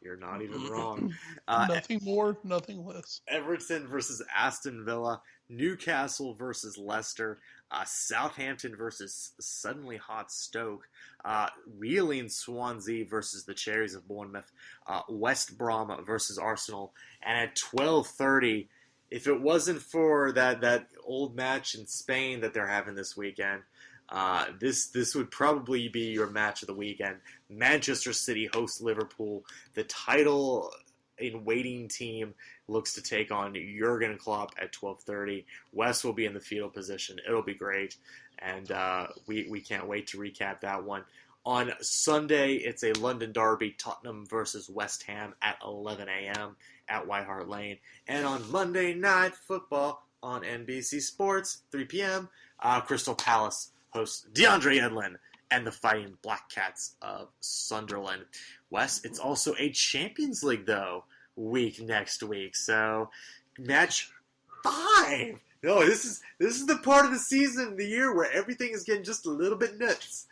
You're not even wrong. Nothing more, nothing less. Everton versus Aston Villa. Newcastle versus Leicester. Southampton versus suddenly hot Stoke. Reeling Swansea versus the Cherries of Bournemouth. West Brom versus Arsenal. And at 12:30, if it wasn't for that old match in Spain that they're having this weekend, this would probably be your match of the weekend. Manchester City hosts Liverpool. The title in waiting team looks to take on Jurgen Klopp at 12:30. Wes will be in the fetal position. It'll be great, and we can't wait to recap that one. On Sunday, it's a London derby, Tottenham versus West Ham at 11 a.m. at White Hart Lane. And on Monday Night Football on NBC Sports, 3 p.m., Crystal Palace hosts DeAndre Yedlin and the Fighting Black Cats of Sunderland. Wes, it's also a Champions League, though, week next week. So, match 5. No, this is the part of the season, the year where everything is getting just a little bit nuts.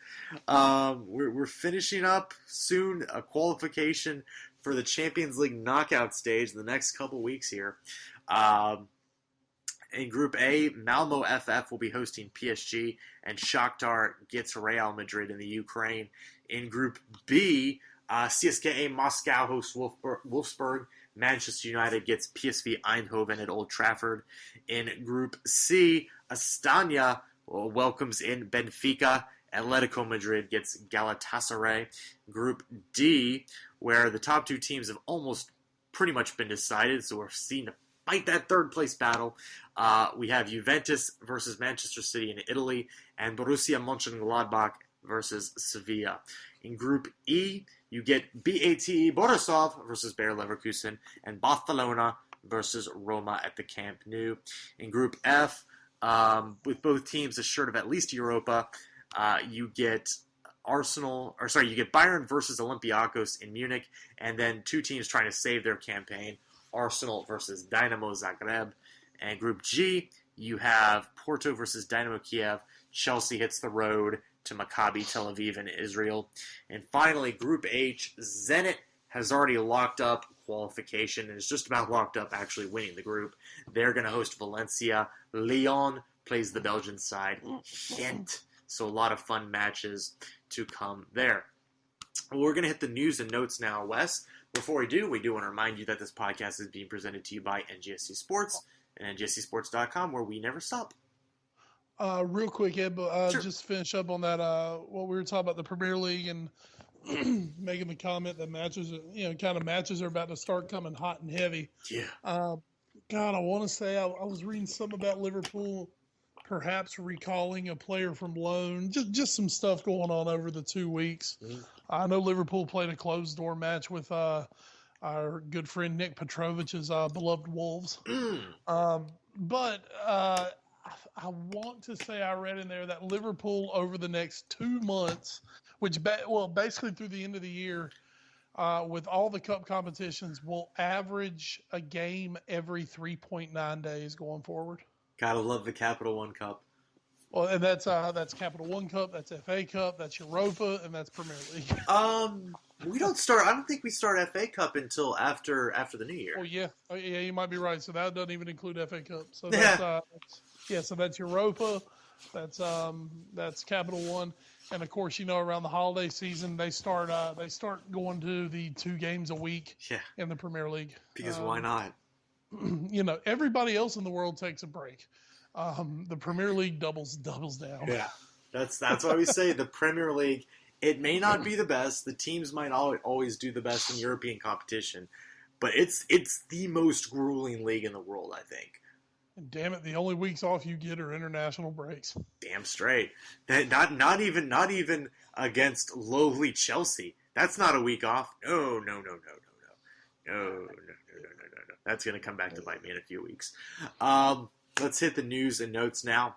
We're finishing up soon a qualification for the Champions League knockout stage in the next couple weeks here. In Group A, Malmo FF will be hosting PSG, and Shakhtar gets Real Madrid in the Ukraine. In Group B, CSKA Moscow hosts Wolfsburg. Manchester United gets PSV Eindhoven at Old Trafford. In Group C, Astana welcomes in Benfica. Atletico Madrid gets Galatasaray. Group D, where the top 2 teams have almost pretty much been decided, so we're seeing to fight that third place battle. We have Juventus versus Manchester City in Italy, and Borussia Mönchengladbach versus Sevilla. In Group E, you get BATE Borisov versus Bayer Leverkusen, and Barcelona versus Roma at the Camp Nou. In Group F, with both teams assured of at least Europa, you get Bayern versus Olympiacos in Munich, and then 2 teams trying to save their campaign, Arsenal versus Dynamo Zagreb. And Group G, you have Porto versus Dynamo Kiev. Chelsea hits the road to Maccabi Tel Aviv in Israel. And finally, Group H, Zenit has already locked up qualification and is just about locked up actually winning the group. They're going to host Valencia. Lyon plays the Belgian side, Ghent. So a lot of fun matches to come there. Well, we're going to hit the news and notes now, Wes. Before we do want to remind you that this podcast is being presented to you by NGSC Sports and NGSCSports.com, where we never stop. Real quick, Ed, Sure. just to finish up on that, what we were talking about the Premier League and making the comment that matches are about to start coming hot and heavy. Yeah. God, I want to say I was reading something about Liverpool perhaps recalling a player from loan. Just some stuff going on over the 2 weeks. Mm-hmm. I know Liverpool played a closed-door match with our good friend Nick Petrovic's beloved Wolves. But I want to say I read in there that Liverpool over the next 2 months, basically through the end of the year, with all the cup competitions, will average a game every 3.9 days going forward. Gotta love the Capital One Cup. Well, and that's Capital One Cup, that's FA Cup, that's Europa, and that's Premier League. We don't start. I don't think we start FA Cup until after the New Year. Oh yeah, you might be right. So that doesn't even include FA Cup. So that's so that's Europa, that's Capital One, And of course, around the holiday season, they start going to the 2 games a week in the Premier League. Because why not? Everybody else in the world takes a break. The Premier League doubles down. Yeah, that's why we say the Premier League. It may not be the best. The teams might always do the best in European competition, but it's the most grueling league in the world, I think. And damn it, the only weeks off you get are international breaks. Damn straight. Not even against lowly Chelsea. That's not a week off. No. That's going to come back to bite me in a few weeks. Let's hit the news and notes now.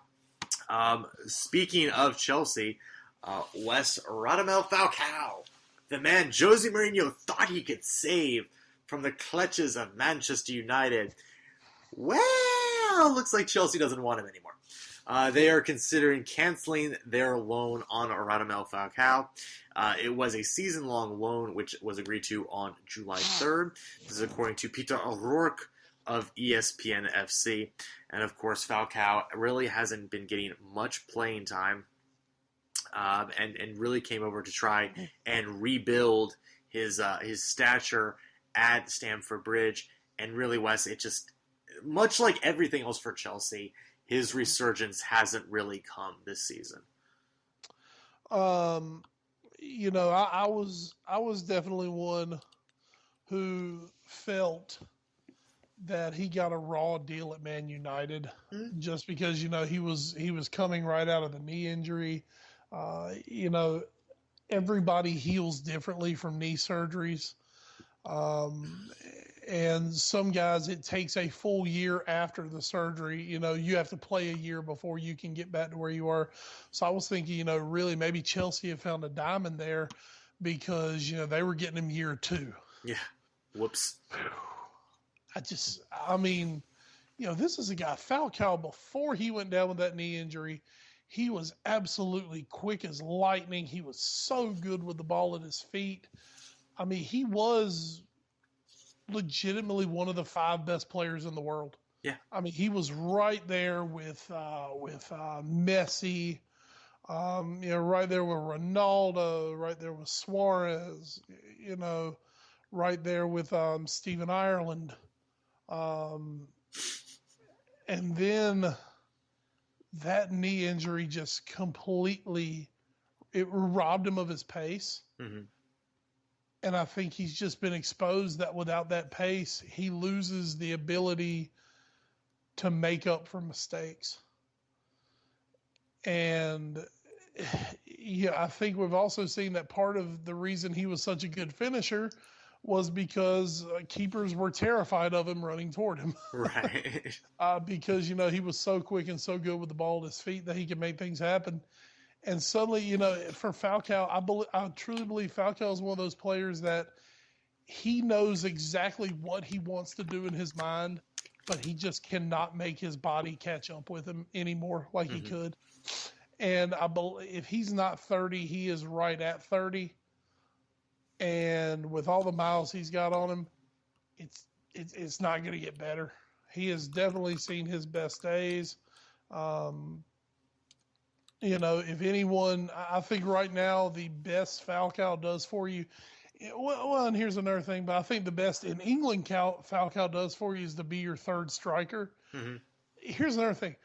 Speaking of Chelsea, Wes Radamel Falcao, the man Jose Mourinho thought he could save from the clutches of Manchester United. Well, looks like Chelsea doesn't want him anymore. They are considering canceling their loan on Radamel Falcao. It was a season-long loan, which was agreed to on July 3rd. This is according to Peter O'Rourke of ESPN FC. And, of course, Falcao really hasn't been getting much playing time and really came over to try and rebuild his stature at Stamford Bridge. And really, Wes, it just, much like everything else for Chelsea, his resurgence hasn't really come this season. I was definitely one who felt that he got a raw deal at Man United, just because he was coming right out of the knee injury. Everybody heals differently from knee surgeries. And some guys, it takes a full year after the surgery. You have to play a year before you can get back to where you are. So I was thinking, really maybe Chelsea have found a diamond there because, they were getting him year 2. Yeah. Whoops. this is a guy, Falcao, before he went down with that knee injury, he was absolutely quick as lightning. He was so good with the ball at his feet. He was legitimately one of the 5 best players in the world. Yeah. He was right there with Messi, right there with Ronaldo, right there with Suarez, right there with Stephen Ireland. And then that knee injury just completely, it robbed him of his pace. Mm-hmm. And I think he's just been exposed that without that pace, he loses the ability to make up for mistakes. And I think we've also seen that part of the reason he was such a good finisher was because keepers were terrified of him running toward him. Right. Because, he was so quick and so good with the ball at his feet that he could make things happen. And suddenly, for Falcao, I truly believe Falcao is one of those players that he knows exactly what he wants to do in his mind, but he just cannot make his body catch up with him anymore like he could. And I believe if he's not 30, he is right at 30. And with all the miles he's got on him, it's not going to get better. He has definitely seen his best days. If anyone, I think right now the best Falcao does for you, well, and here's another thing, but I think the best in England Falcao does for you is to be your third striker. Mm-hmm. Here's another thing.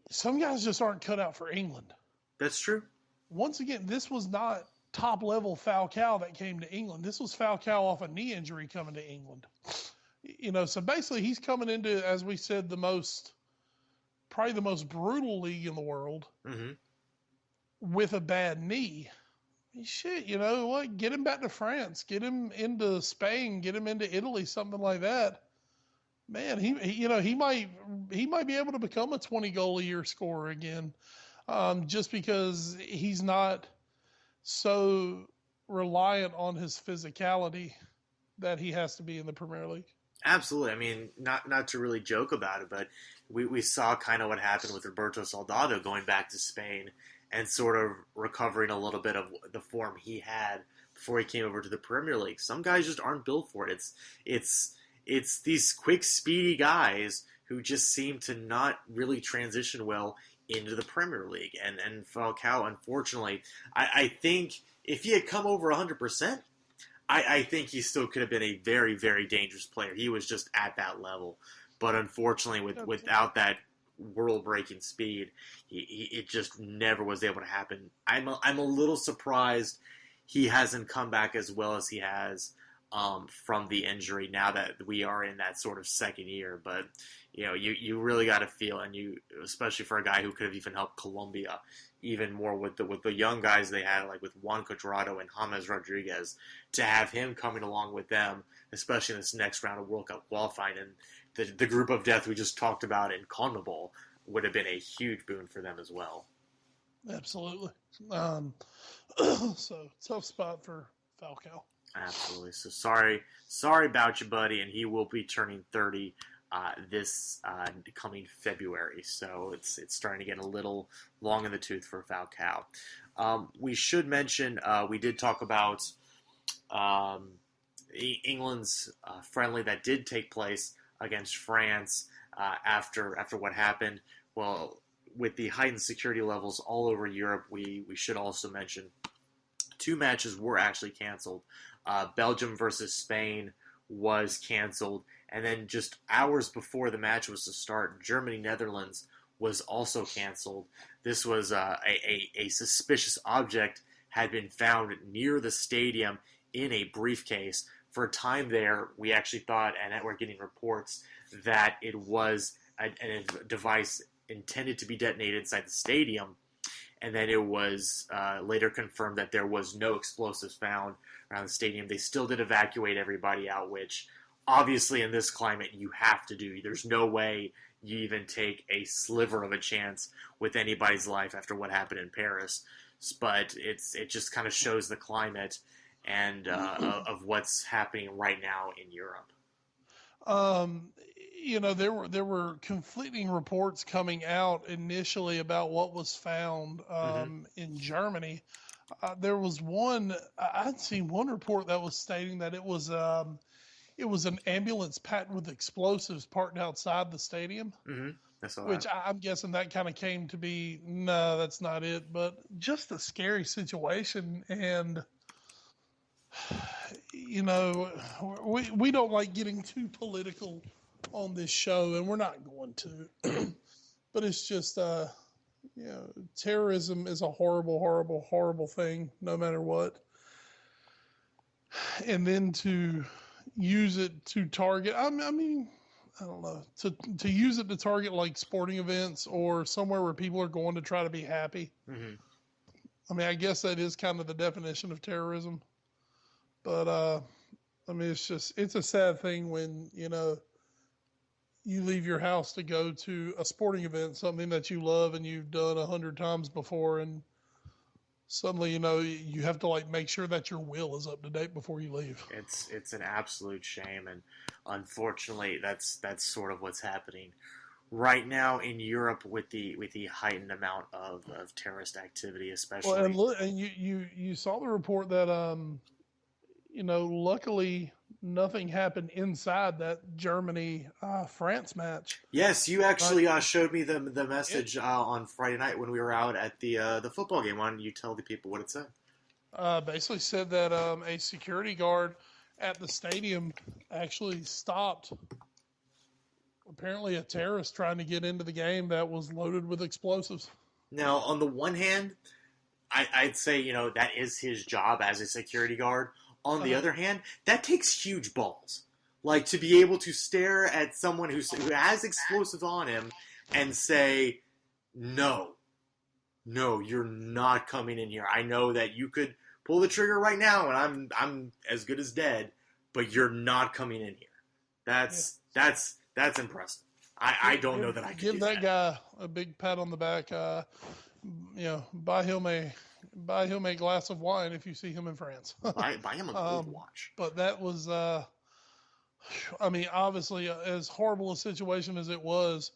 Some guys just aren't cut out for England. That's true. Once again, this was not top-level Falcao that came to England. This was Falcao off a knee injury coming to England. So basically he's coming into, as we said, probably the most brutal league in the world with a bad knee. Shit, what? Get him back to France. Get him into Spain. Get him into Italy, something like that. Man, he might be able to become a 20-goal-a-year scorer again, just because he's not so reliant on his physicality that he has to be in the Premier League. Absolutely. Not to really joke about it, but we saw kind of what happened with Roberto Soldado going back to Spain and sort of recovering a little bit of the form he had before he came over to the Premier League. Some guys just aren't built for it. It's these quick, speedy guys who just seem to not really transition well into the Premier League. And Falcao, unfortunately, I think if he had come over 100%, I think he still could have been a very, very dangerous player. He was just at that level. But unfortunately, without that world-breaking speed, it just never was able to happen. I'm a little surprised he hasn't come back as well as he has from the injury now that we are in that sort of second year. But, you really got to feel, and especially for a guy who could have even helped Colombia even more with the young guys they had, like with Juan Cuadrado and James Rodriguez, to have him coming along with them, especially in this next round of World Cup qualifying, and the group of death we just talked about in CONMEBOL would have been a huge boon for them as well. Absolutely. So tough spot for Falcao. Absolutely. So sorry about you, buddy, and he will be turning 30 this coming February. So it's starting to get a little long in the tooth for Falcao. We should mention we did talk about England's friendly that did take place against France after what happened. Well, with the heightened security levels all over Europe, we should also mention 2 matches were actually canceled. Belgium versus Spain was canceled, and then just hours before the match was to start, Germany-Netherlands was also canceled. This was a suspicious object had been found near the stadium in a briefcase. For a time there, we actually thought, and we're getting reports, that it was a device intended to be detonated inside the stadium, and then it was later confirmed that there was no explosives found around the stadium. They still did evacuate everybody out, which obviously in this climate you have to do. There's no way you even take a sliver of a chance with anybody's life after what happened in Paris. But it just kind of shows the climate and of what's happening right now in Europe. There were conflicting reports coming out initially about what was found in Germany. There was I'd seen one report that was stating that it was an ambulance packed with explosives parked outside the stadium. Mm-hmm. That's all which I'm guessing that kind of came to be, no, that's not it. But just a scary situation. And, we don't like getting too political on this show, and we're not going to. But it's just, terrorism is a horrible, horrible, horrible thing, no matter what. And then to use it to target, I don't know, to use it to target like sporting events or somewhere where people are going to try to be happy. Mm-hmm. I guess that is kind of the definition of terrorism. But, it's a sad thing when, you leave your house to go to a sporting event, something that you love and you've done 100 times before, and suddenly, you have to make sure that your will is up to date before you leave. It's an absolute shame, and unfortunately, that's sort of what's happening right now in Europe with the heightened amount of terrorist activity, especially. Well, and look, and you saw the report that luckily nothing happened inside that Germany-France match. Yes, you actually showed me the message on Friday night when we were out at the football game. Why don't you tell the people what it said? Basically said that a security guard at the stadium actually stopped apparently a terrorist trying to get into the game that was loaded with explosives. Now, on the one hand, I'd say, that is his job as a security guard. On the other hand, that takes huge balls. To be able to stare at someone who has explosives on him and say, no, you're not coming in here. I know that you could pull the trigger right now and I'm as good as dead, but you're not coming in here. That's impressive. I don't know that I could give that guy a big pat on the back. Buy him a glass of wine if you see him in France. buy him a gold watch. But that was, obviously, as horrible a situation as it was,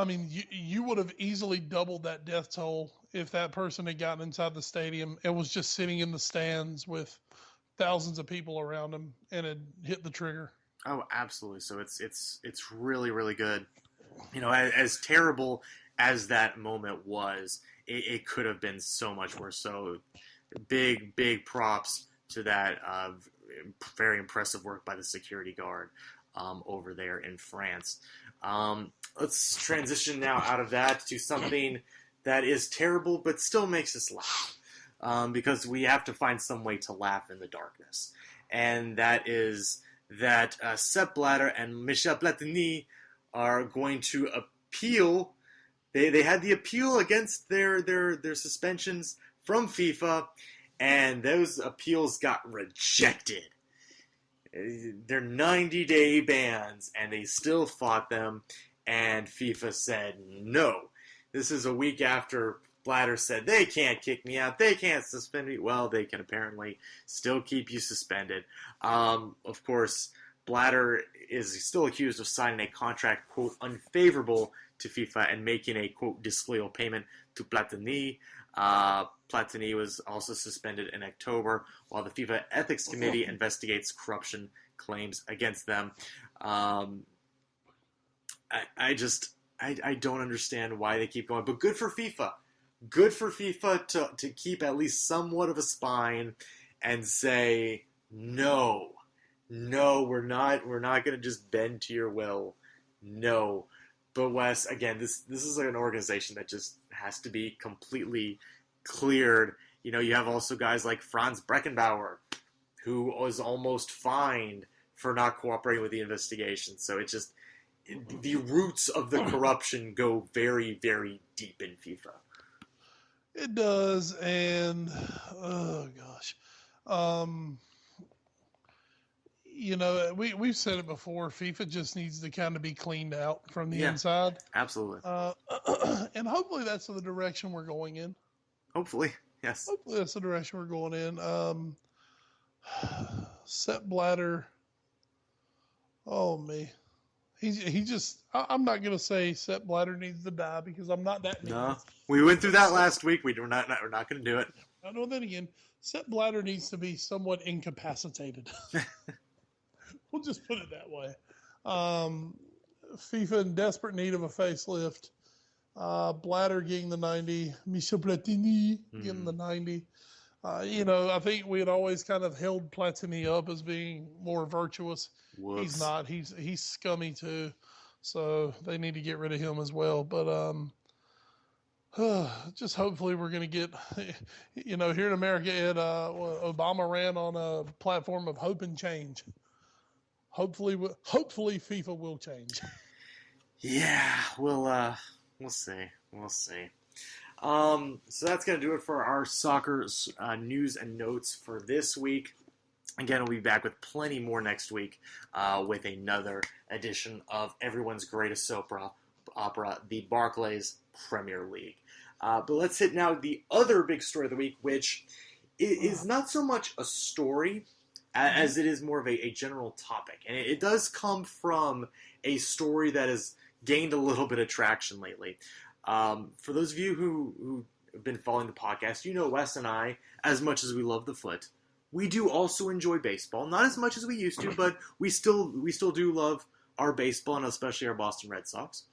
you would have easily doubled that death toll if that person had gotten inside the stadium and was just sitting in the stands with thousands of people around him and had hit the trigger. Oh, absolutely. So it's really, really good as terrible as that moment was, it could have been so much worse. So big props to that very impressive work by the security guard over there in France. Let's transition now out of that to something that is terrible but still makes us laugh, because we have to find some way to laugh in the darkness. And that is that Sepp Blatter and Michel Platini are going to appeal. They had the appeal against their suspensions from FIFA, and those appeals got rejected. They're 90-day bans, and they still fought them, and FIFA said no. This is a week after Blatter said, they can't kick me out, they can't suspend me. Well, they can apparently still keep you suspended. Of course, Blatter is still accused of signing a contract, quote, unfavorable to FIFA and making a, quote, disloyal payment to Platini. Platini was also suspended in October while the FIFA Ethics Committee investigates corruption claims against them. I don't understand why they keep going, but good for FIFA. Good for FIFA to keep at least somewhat of a spine and say, no, we're not going to just bend to your will. No. But Wes, again, this is an organization that just has to be completely cleared. You have also guys like Franz Beckenbauer, who was almost fined for not cooperating with the investigation. So it just, the roots of the corruption go very, very deep in FIFA. It does, and oh gosh, we've said it before. FIFA just needs to kind of be cleaned out from the inside. Absolutely. And hopefully that's the direction we're going in. Hopefully, yes. Hopefully that's the direction we're going in. Sepp Blatter. Oh me. He just. I'm not gonna say Sepp Blatter needs to die because I'm not that mean. No, we went through that last week. We're not gonna do it. I know that again. Sepp Blatter needs to be somewhat incapacitated. We'll just put it that way. FIFA in desperate need of a facelift. Blatter getting the 90. Michel Platini getting the 90. I think we had always kind of held Platini up as being more virtuous. Whoops. He's not. He's scummy too. So they need to get rid of him as well. But just hopefully we're going to get, here in America, Obama ran on a platform of hope and change. Hopefully FIFA will change. Yeah, we'll see. We'll see. So that's going to do it for our soccer news and notes for this week. Again, we'll be back with plenty more next week with another edition of everyone's greatest soap opera, the Barclays Premier League. But let's hit now the other big story of the week, which is not so much a story as it is more of a general topic. And it does come from a story that has gained a little bit of traction lately. For those of you who have been following the podcast, Wes and I, as much as we love the foot, we do also enjoy baseball. Not as much as we used to, but we still do love our baseball, and especially our Boston Red Sox.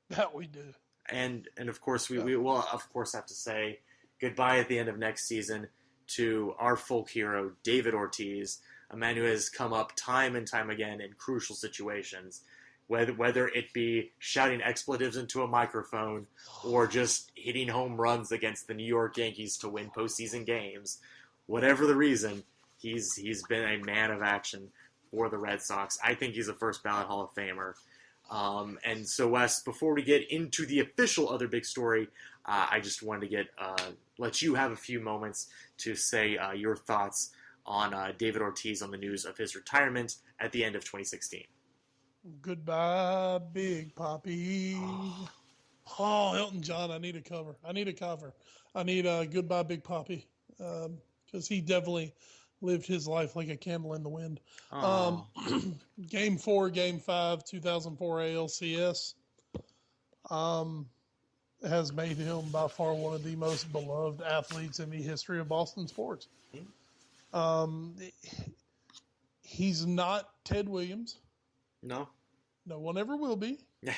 That we do. And of course, we will, of course, have to say goodbye at the end of next season to our folk hero, David Ortiz, a man who has come up time and time again in crucial situations, whether it be shouting expletives into a microphone or just hitting home runs against the New York Yankees to win postseason games. Whatever the reason, he's been a man of action for the Red Sox. I think he's a first ballot Hall of Famer. And so, Wes, before we get into the official other big story, I just wanted to let you have a few moments to say your thoughts on David Ortiz on the news of his retirement at the end of 2016. Goodbye, Big Papi. Oh, Elton John, I need a cover. I need Goodbye, Big Papi, because he definitely lived his life like a candle in the wind. Game 4, Game 5, 2004 ALCS has made him by far one of the most beloved athletes in the history of Boston sports. He's not Ted Williams. No. No one ever will be. Yeah.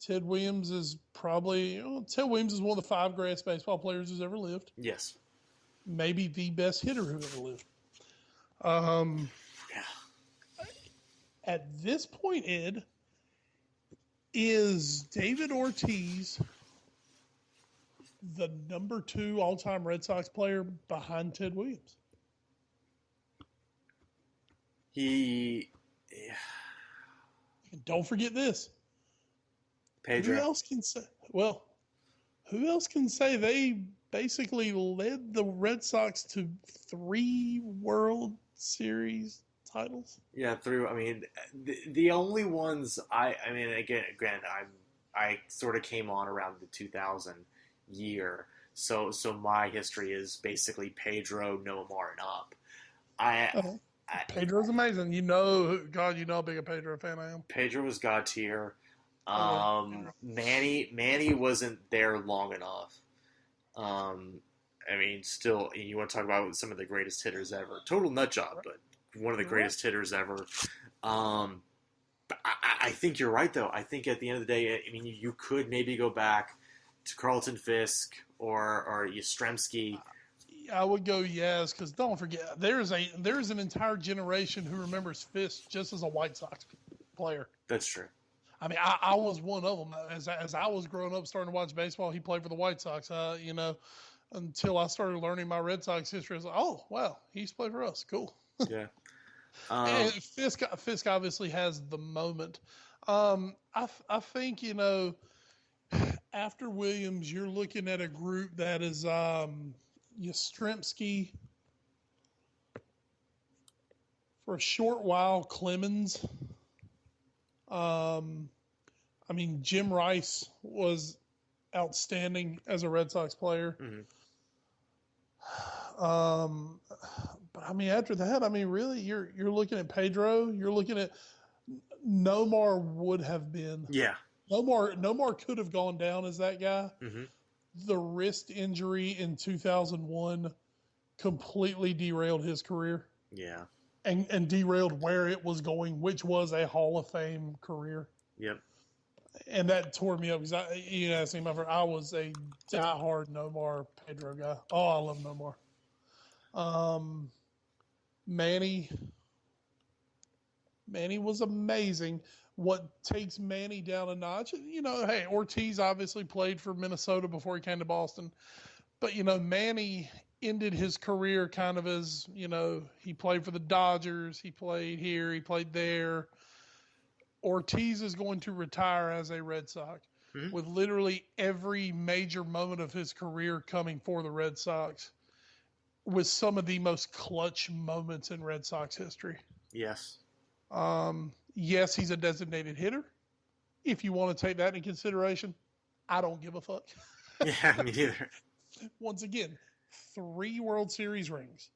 Ted Williams is probably Ted Williams is one of the 5 greatest baseball players who's ever lived. Yes. Maybe the best hitter who ever lived. Yeah. At this point, Ed, is David Ortiz the number 2 all-time Red Sox player behind Ted Williams? He. And don't forget this. Pedro. Who else can say? Well, who else can say they basically led the Red Sox to 3 World Series titles? Yeah, through. I mean, the only ones I mean, again, I sort of came on around the 2000 year, so my history is basically Pedro, Nomar, and up. Pedro's amazing. You know how big a Pedro fan I am. Pedro was god tier. Manny wasn't there long enough. I mean, still, you want to talk about some of the greatest hitters ever. Total nut job, but one of the greatest hitters ever. I think you're right, though. I think at the end of the day, I mean, you could maybe go back to Carlton Fisk or Yastrzemski. I would go yes, because don't forget there is an entire generation who remembers Fisk just as a White Sox player. That's true. I mean, I was one of them. As I was growing up, starting to watch baseball, he played for the White Sox. Until I started learning my Red Sox history, I was like, oh wow, he's played for us. Cool. Yeah. And Fisk obviously has the moment. I think after Williams, you're looking at a group that is Yastrzemski, for a short while, Clemens. I mean, Jim Rice was outstanding as a Red Sox player. Mm-hmm. But I mean, after that, I mean, really, you're looking at Pedro. You're looking at Nomar would have been. Yeah. Nomar could have gone down as that guy. Mm-hmm. The wrist injury in 2001 completely derailed his career. Yeah. And derailed where it was going, which was a Hall of Fame career. Yep. And that tore me up because I was a diehard Nomar Pedro guy. Oh, I love Nomar. Manny was amazing. What takes Manny down a notch, hey, Ortiz obviously played for Minnesota before he came to Boston. But, Manny ended his career kind of as, he played for the Dodgers. He played here. He played there. Ortiz is going to retire as a Red Sox with literally every major moment of his career coming for the Red Sox with some of the most clutch moments in Red Sox history. Yes. Yes, he's a designated hitter. If you want to take that into consideration, I don't give a fuck. Yeah, me neither. Once again, 3 World Series rings.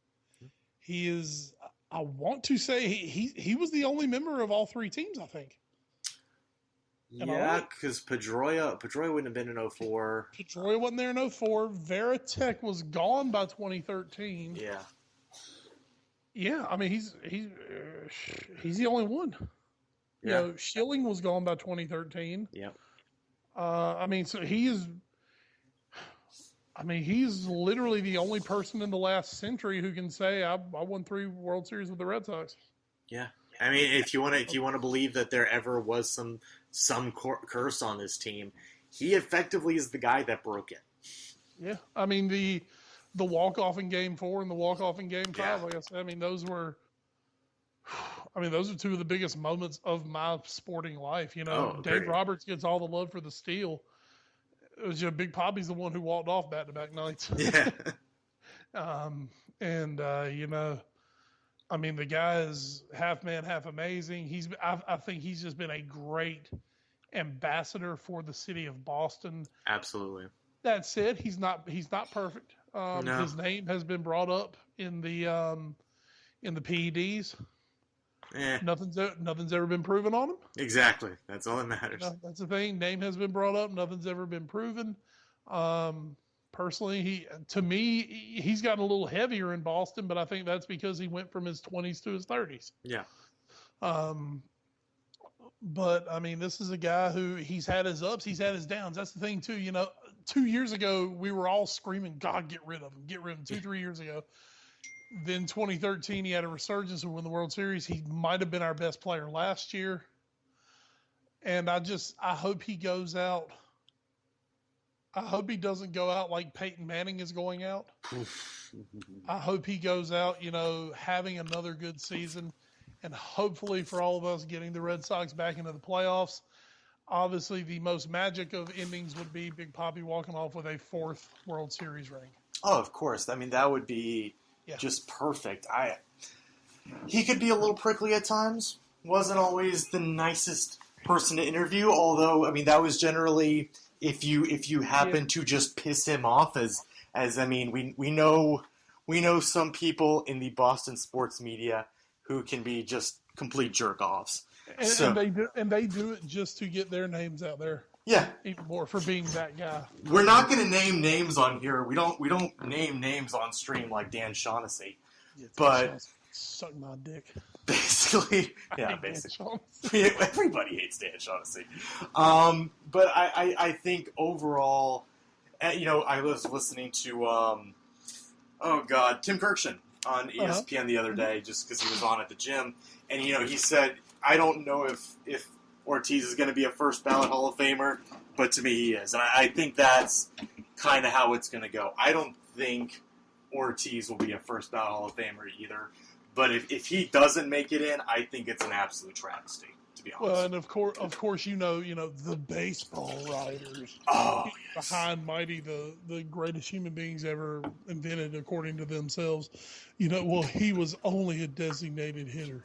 He is, I want to say, he was the only member of all 3 teams, I think. Yeah, because Pedroia wouldn't have been in 04. Pedroia wasn't there in 04. Veritek was gone by 2013. Yeah. Yeah, I mean, he's the only one. Yeah. Schilling was gone by 2013. Yep. I mean, so he's literally the only person in the last century who can say I won 3 World Series with the Red Sox. Yeah. I mean, if you want to believe that there ever was some curse on this team, he effectively is the guy that broke it. Yeah, I mean the walk-off in Game 4 and the walk-off in Game 5. Yeah. Like I said, those are 2 of the biggest moments of my sporting life. Dave Roberts gets all the love for the steal. It was Big Papi's the one who walked off back-to-back nights. Yeah. The guy is half man, half amazing. I think he's just been a great ambassador for the city of Boston. Absolutely. That said, he's not perfect. No. His name has been brought up in the PEDs. Nothing's ever been proven on him. Exactly. That's all that matters. That's the thing. Name has been brought up. Nothing's ever been proven. Personally, he's gotten a little heavier in Boston, but I think that's because he went from his 20s to his 30s. Yeah. But I mean, this is a guy who he's had his ups, he's had his downs. That's the thing too. 2 years ago we were all screaming, "God, get rid of him, get rid of him." 2, 3 years ago. Then 2013 he had a resurgence and won the World Series. He might have been our best player last year. And I hope he goes out. I hope he doesn't go out like Peyton Manning is going out. I hope he goes out, having another good season, and hopefully for all of us getting the Red Sox back into the playoffs. Obviously, the most magic of endings would be Big Papi walking off with a 4th World Series ring. Oh, of course. I mean, that would be just perfect. He could be a little prickly at times. Wasn't always the nicest person to interview, although, I mean, that was generally if you happen to just piss him off as I mean, we know some people in the Boston sports media who can be just complete jerk-offs. And they do it just to get their names out there. Yeah. Even more for being that guy. We're not going to name names on here. We don't name names on stream like Dan Shaughnessy. Yeah, but suck my dick. Basically, everybody hates Dan Shaughnessy. But I think overall, I was listening to Tim Kirkshin on ESPN the other day just because he was on at the gym, and he said, I don't know if Ortiz is going to be a first ballot Hall of Famer, but to me he is. And I think that's kind of how it's going to go. I don't think Ortiz will be a first ballot Hall of Famer either. But if he doesn't make it in, I think it's an absolute travesty, to be honest. Well, and of course, the baseball writers behind Mighty, the greatest human beings ever invented, according to themselves. He was only a designated hitter.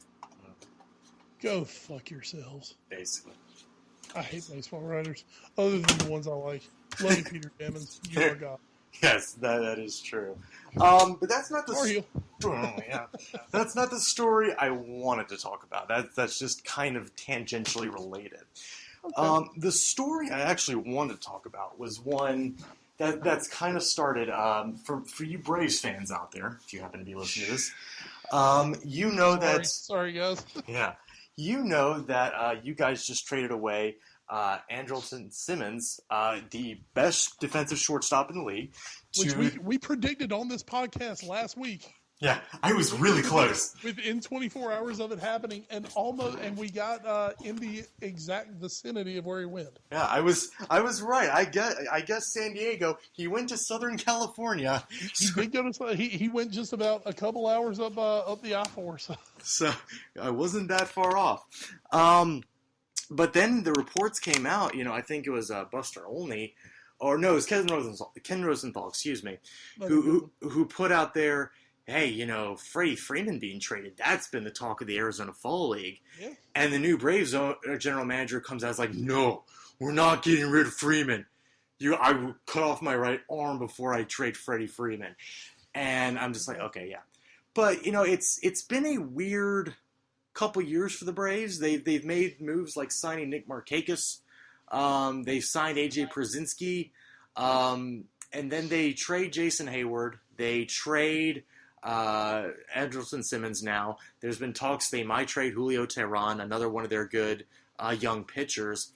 Go fuck yourselves. Basically. I hate baseball writers, other than the ones I like. Love you, Peter Gammons. You are God. Yes, that is true. But that's not the that's not the story I wanted to talk about. That's just kind of tangentially related. Okay. The story I actually wanted to talk about was one that's kind of started for you Braves fans out there, if you happen to be listening to this. Sorry guys. Yeah. That you guys just traded away Andrelton Simmons, the best defensive shortstop in the league. Which we predicted on this podcast last week. Yeah, I was really close. Within 24 hours of it happening, and we got in the exact vicinity of where he went. Yeah, I was right. I guess San Diego. He went to Southern California. He did go to. He went just about a couple hours up the I-4. So I wasn't that far off. But then the reports came out. I think it was Buster Olney, or no, it was Ken Rosenthal. Excuse me, who put out there, hey, Freddie Freeman being traded, that's been the talk of the Arizona Fall League. Yeah. And the new Braves general manager comes out and is like, no, we're not getting rid of Freeman. I will cut off my right arm before I trade Freddie Freeman. And I'm just like, okay, yeah. But, it's been a weird couple years for the Braves. They've made moves like signing Nick Markakis. They've signed A.J. Przinsky. And then they trade Jason Hayward. They trade Andrelton Simmons now. There's been talks they might trade Julio Teheran, another one of their good young pitchers.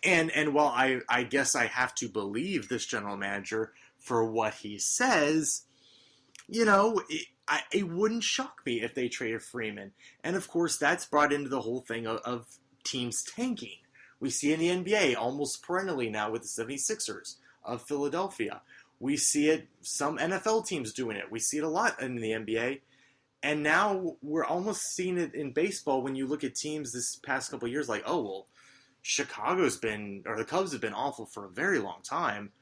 And while I guess I have to believe this general manager for what he says, it wouldn't shock me if they traded Freeman. And of course, that's brought into the whole thing of teams tanking. We see in the NBA almost perennially now with the 76ers of Philadelphia. We see it, some NFL teams doing it. We see it a lot in the NBA. And now we're almost seeing it in baseball when you look at teams this past couple of years like, oh, well, the Cubs have been awful for a very long time,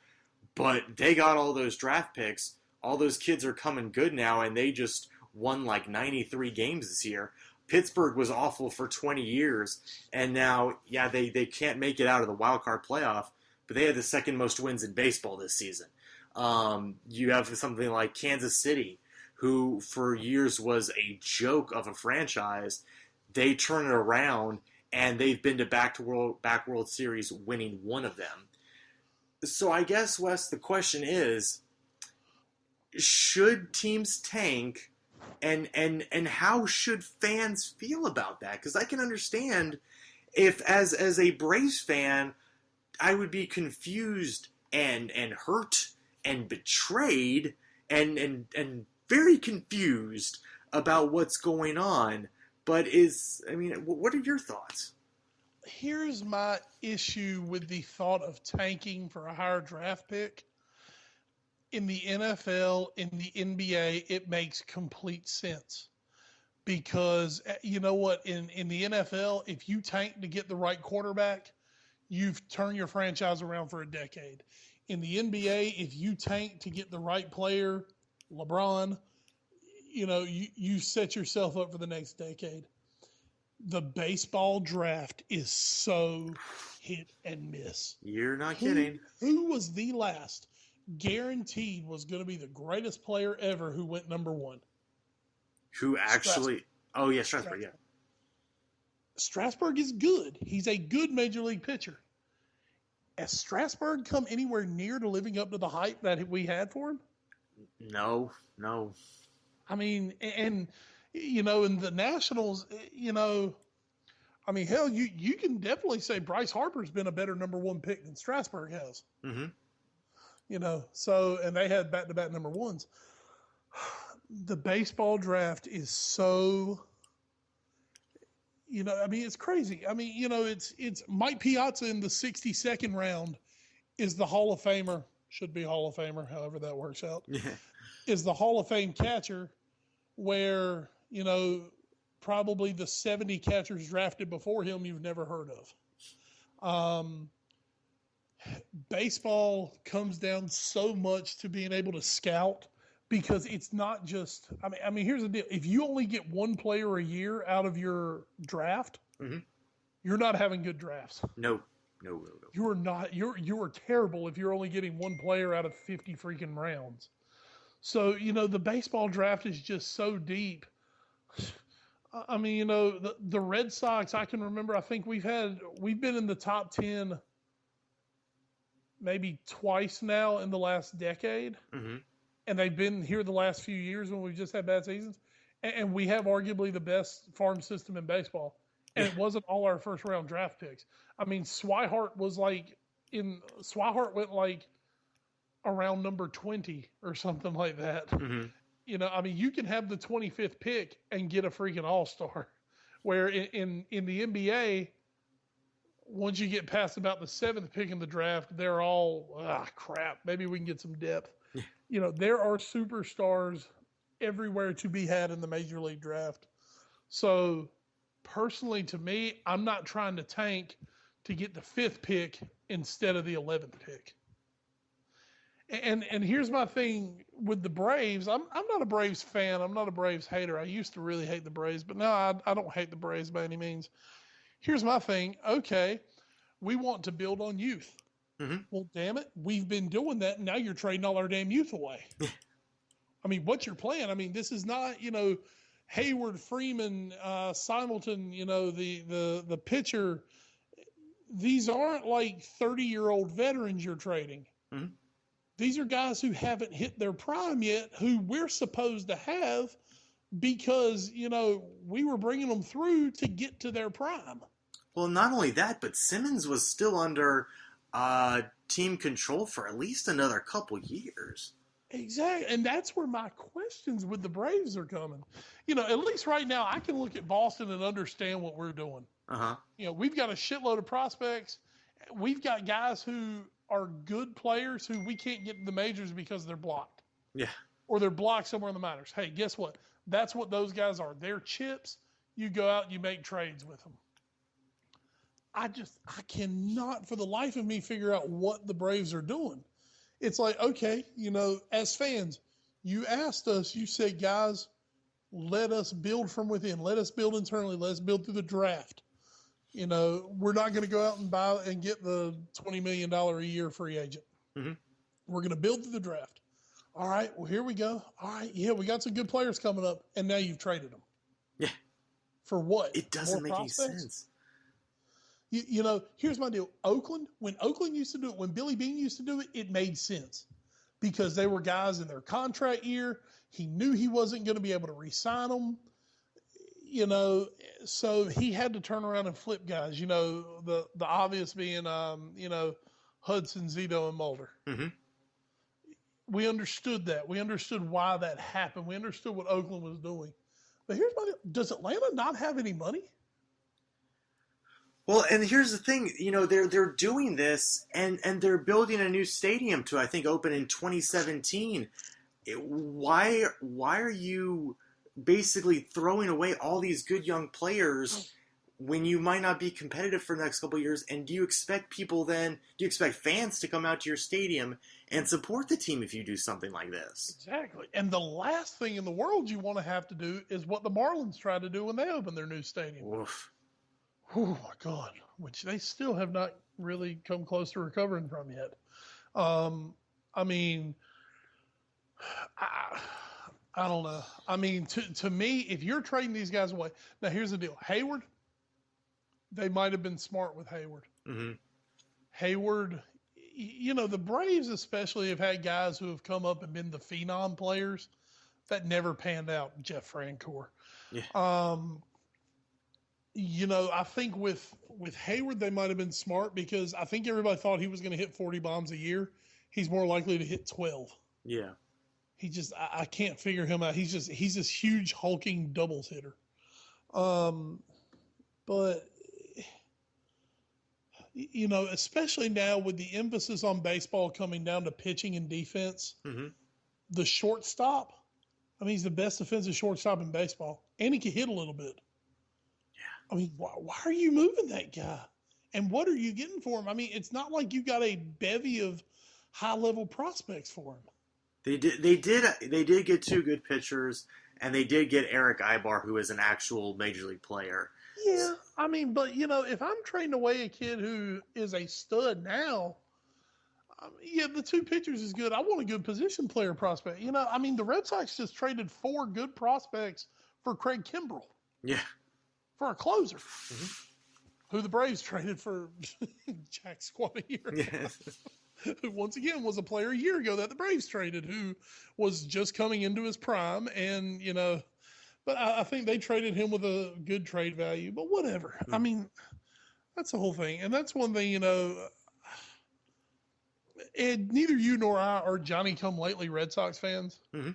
but they got all those draft picks. All those kids are coming good now, and they just won like 93 games this year. Pittsburgh was awful for 20 years, and now, they can't make it out of the wild card playoff, but they had the second most wins in baseball this season. You have something like Kansas City, who for years was a joke of a franchise. They turn it around, and they've been to back World Series, winning one of them. So I guess, Wes, the question is, should teams tank, and how should fans feel about that? Because I can understand if as a Braves fan, I would be confused and hurt and betrayed and very confused about what's going on. But what are your thoughts? Here's my issue with the thought of tanking for a higher draft pick. In the NFL, in the NBA, it makes complete sense. Because you know what? In the NFL, if you tank to get the right quarterback, you've turned your franchise around for a decade. In the NBA, if you tank to get the right player, LeBron, you set yourself up for the next decade. The baseball draft is so hit and miss. You're not kidding. Who was the last guaranteed was going to be the greatest player ever who went number one? Who actually? Strasburg. Oh yeah, Strasburg. Yeah. Strasburg is good. He's a good major league pitcher. Has Strasburg come anywhere near to living up to the hype that we had for him? No. I mean, and in the Nationals, hell, you can definitely say Bryce Harper's been a better number one pick than Strasburg has. Mm-hmm. And they had back-to-back number ones. The baseball draft is so, it's crazy. It's Mike Piazza in the 62nd round is the Hall of Famer, should be Hall of Famer, however that works out, is the Hall of Fame catcher where, probably the 70 catchers drafted before him you've never heard of. Baseball comes down so much to being able to scout because it's not just here's the deal. If you only get one player a year out of your draft, mm-hmm. you're not having good drafts. No. You are not. You are terrible if you're only getting one player out of 50 freaking rounds. So, the baseball draft is just so deep. The Red Sox, I can remember, I think we've been in the top 10 maybe twice now in the last decade. Mm-hmm. And they've been here the last few years when we've just had bad seasons. And we have arguably the best farm system in baseball. And it wasn't all our first round draft picks. Swihart went like around number 20 or something like that. Mm-hmm. You can have the 25th pick and get a freaking all-star. Where in the NBA, once you get past about the 7th pick in the draft, they're all, crap, maybe we can get some depth. There are superstars everywhere to be had in the Major League Draft. So, personally, to me, I'm not trying to tank to get the 5th pick instead of the 11th pick. And here's my thing with the Braves. I'm not a Braves fan. I'm not a Braves hater. I used to really hate the Braves, but now I don't hate the Braves by any means. Here's my thing. Okay, we want to build on youth. Mm-hmm. Well, damn it, we've been doing that, and now you're trading all our damn youth away. What's your plan? This is not, Hayward, Freeman, Simulton, the pitcher. These aren't like 30-year-old veterans you're trading. Mm-hmm. These are guys who haven't hit their prime yet, who we're supposed to have because, we were bringing them through to get to their prime. Well, not only that, but Simmons was still under team control for at least another couple years. Exactly. And that's where my questions with the Braves are coming. At least right now, I can look at Boston and understand what we're doing. Uh-huh. We've got a shitload of prospects. We've got guys who are good players who we can't get to the majors because they're blocked. Yeah. Or they're blocked somewhere in the minors. Hey, guess what? That's what those guys are. They're chips. You go out and you make trades with them. I cannot for the life of me figure out what the Braves are doing. It's like, okay, as fans, you asked us, you said, guys, let us build from within. Let us build internally. Let us build through the draft. We're not going to go out and buy and get the $20 million a year free agent. Mm-hmm. We're going to build through the draft. All right, well, here we go. All right, yeah, we got some good players coming up, and now you've traded them. Yeah. For what? It doesn't make any sense. Here's my deal. When Oakland used to do it, when Billy Beane used to do it, it made sense because they were guys in their contract year. He knew he wasn't going to be able to re-sign them. you know, so he had to turn around and flip guys. You know, the obvious being, you know, Hudson, Zito, and Mulder. Mm-hmm. We understood that. We understood why that happened. We understood what Oakland was doing. But here's my – does Atlanta not have any money? Well, and here's the thing, you know, they're doing this, and they're building a new stadium to, I think, open in 2017. Why are you basically throwing away all these good young players when you might not be competitive for the next couple of years? And do you expect fans to come out to your stadium and support the team if you do something like this? Exactly. And the last thing in the world you want to have to do is what the Marlins tried to do when they opened their new stadium. Oof. Oh, my God. Which they still have not really come close to recovering from yet. I mean, I don't know. I mean, to me, if you're trading these guys away, now here's the deal. Hayward, they might have been smart with Hayward. Mm-hmm. Hayward, you know, the Braves especially have had guys who have come up and been the phenom players that never panned out. Jeff Francoeur. Yeah. You know, I think with Hayward, they might have been smart because I think everybody thought he was going to hit 40 bombs a year. He's more likely to hit 12. Yeah. He just, I can't figure him out. He's this huge hulking doubles hitter. But, you know, especially now with the emphasis on baseball coming down to pitching and defense, Mm-hmm. the shortstop, I mean, he's the best defensive shortstop in baseball. And he can hit a little bit. I mean, why are you moving that guy? And what are you getting for him? I mean, it's not like you got a bevy of high-level prospects for him. They did get two good pitchers, and they did get Eric Ibar, who is an actual major league player. Yeah, I mean, but, you know, if I'm trading away a kid who is a stud now, yeah, the two pitchers is good. I want a good position player prospect. You know, I mean, the Red Sox just traded 4 good prospects for Craig Kimbrell. Yeah. For a closer, Mm-hmm. who the Braves traded for Jack Squat a year ago. Yeah. Who once again was a player a year ago that the Braves traded, who was just coming into his prime. And, you know, but I think they traded him with a good trade value, but whatever. I mean, that's the whole thing. And that's one thing, you know, and neither you nor I are Johnny-come-lately Red Sox fans. Mm-hmm.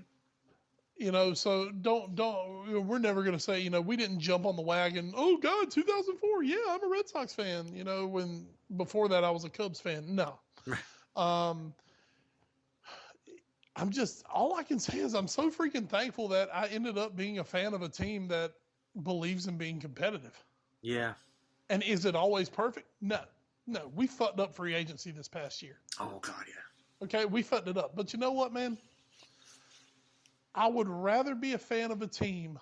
You know, so we're never going to say, you know, we didn't jump on the wagon. Oh, God, 2004. Yeah, I'm a Red Sox fan. You know, when before that I was a Cubs fan. No. I'm just, all I can say is I'm so freaking thankful that I ended up being a fan of a team that believes in being competitive. Yeah. And is it always perfect? No. We fucked up free agency this past year. Oh, God, yeah. Okay, we fucked it up. But you know what, man? I would rather be a fan of a team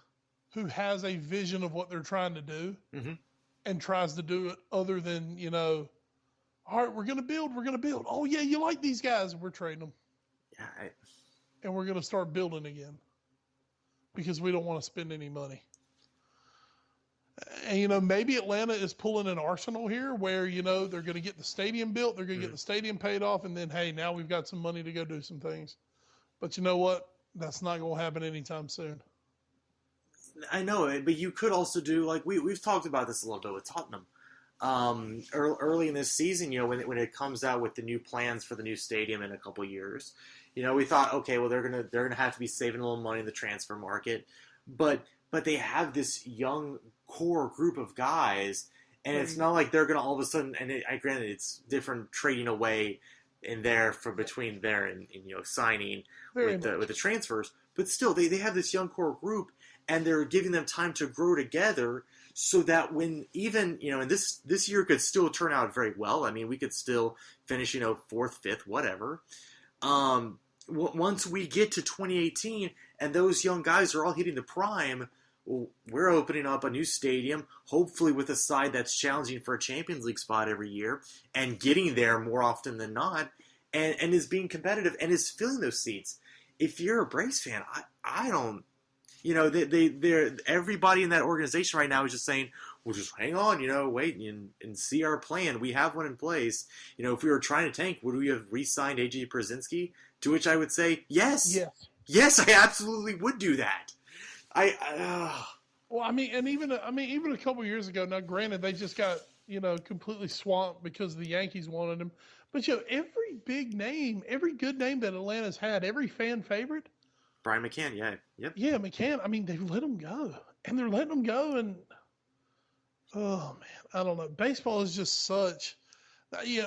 who has a vision of what they're trying to do Mm-hmm. and tries to do it other than, you know, all right, we're going to build. Oh, yeah, you like these guys. We're trading them. Yeah. And we're going to start building again because we don't want to spend any money. And, you know, maybe Atlanta is pulling an Arsenal here where, you know, they're going to get the stadium built. They're going to get the stadium paid off. And then, hey, now we've got some money to go do some things. But you know what? That's not going to happen anytime soon. I know it, but you could also do, like, we've talked about this a little bit with Tottenham. Early in this season, you know, when it comes out with the new plans for the new stadium in a couple years, you know, we thought, okay, well, they're gonna have to be saving a little money in the transfer market, but they have this young core group of guys, and it's not like they're gonna all of a sudden. And granted, it's different trading away in there from between there and you know, signing with the transfers, but still they have this young core group, and they're giving them time to grow together, so that when even, you know, and this year could still turn out very well. I mean, we could still finish, you know, 4th, 5th, whatever. Once we get to 2018 and those young guys are all hitting the prime, well, we're opening up a new stadium, hopefully with a side that's challenging for a Champions League spot every year and getting there more often than not, and is being competitive and is filling those seats. If you're a Braves fan, I don't, you know, they're everybody in that organization right now is just saying, well, just hang on, you know, wait and see our plan. We have one in place. You know, if we were trying to tank, would we have re-signed AJ Pierzynski? To which I would say, yes. Yes, I absolutely would do that. Well, even a couple years ago. Now, granted, they just got completely swamped because the Yankees wanted him. But every big name, every good name that Atlanta's had, every fan favorite, Brian McCann, yeah, yep. yeah, McCann. I mean, they've let him go, and they're letting him go, and oh man, I don't know. Baseball is just such.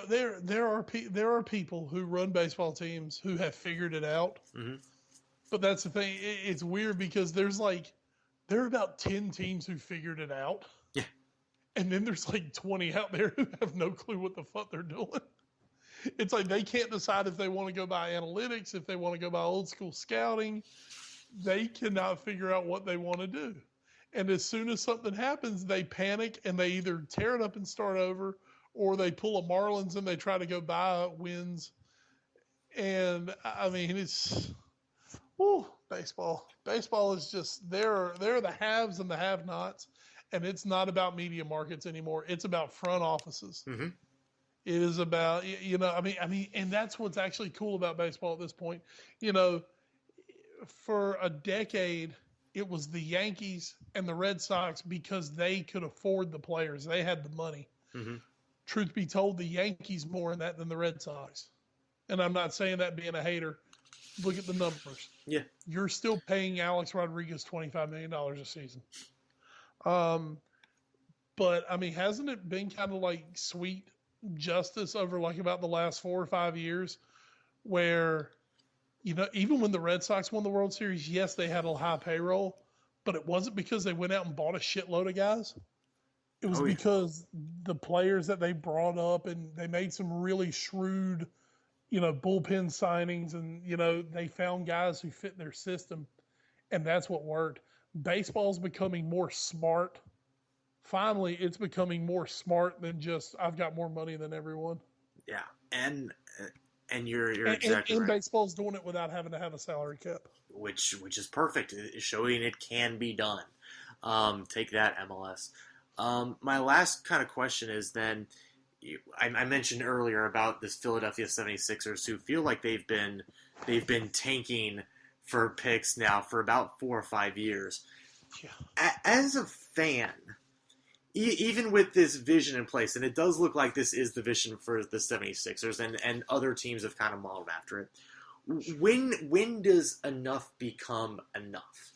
There are people who run baseball teams who have figured it out. Mm-hmm. But that's the thing. It's weird because there are about 10 teams who figured it out. Yeah. And then there's like 20 out there who have no clue what the fuck they're doing. It's like they can't decide if they want to go by analytics, if they want to go by old school scouting. They cannot figure out what they want to do. And as soon as something happens, they panic and they either tear it up and start over, or they pull a Marlins and they try to go buy wins. And I mean, it's baseball. Baseball is just they're the haves and the have-nots, and it's not about media markets anymore. It's about front offices. Mm-hmm. It is about and that's what's actually cool about baseball at this point. For a decade, it was the Yankees and the Red Sox because they could afford the players. They had the money. Mm-hmm. Truth be told, the Yankees more in that than the Red Sox. And I'm not saying that being a hater. Look at the numbers. Yeah. You're still paying Alex Rodriguez $25 million a season. But, I mean, hasn't it been kind of like sweet justice over like about the last 4 or 5 years where, even when the Red Sox won the World Series, yes, they had a high payroll, but it wasn't because they went out and bought a shitload of guys. It was because the players that they brought up, and they made some really shrewd, bullpen signings, and, they found guys who fit their system, and that's what worked. Baseball's becoming more smart. Finally, it's becoming more smart than just, I've got more money than everyone. Yeah, and you're exactly right. And right. baseball's doing it without having to have a salary cap. Which is perfect. It's showing it can be done. Take that, MLS. My last kind of question is then, I mentioned earlier about this Philadelphia 76ers who feel like they've been tanking for picks now for about 4 or 5 years. Yeah. As a fan, even with this vision in place, and it does look like this is the vision for the 76ers, and other teams have kind of modeled after it, when does enough become enough?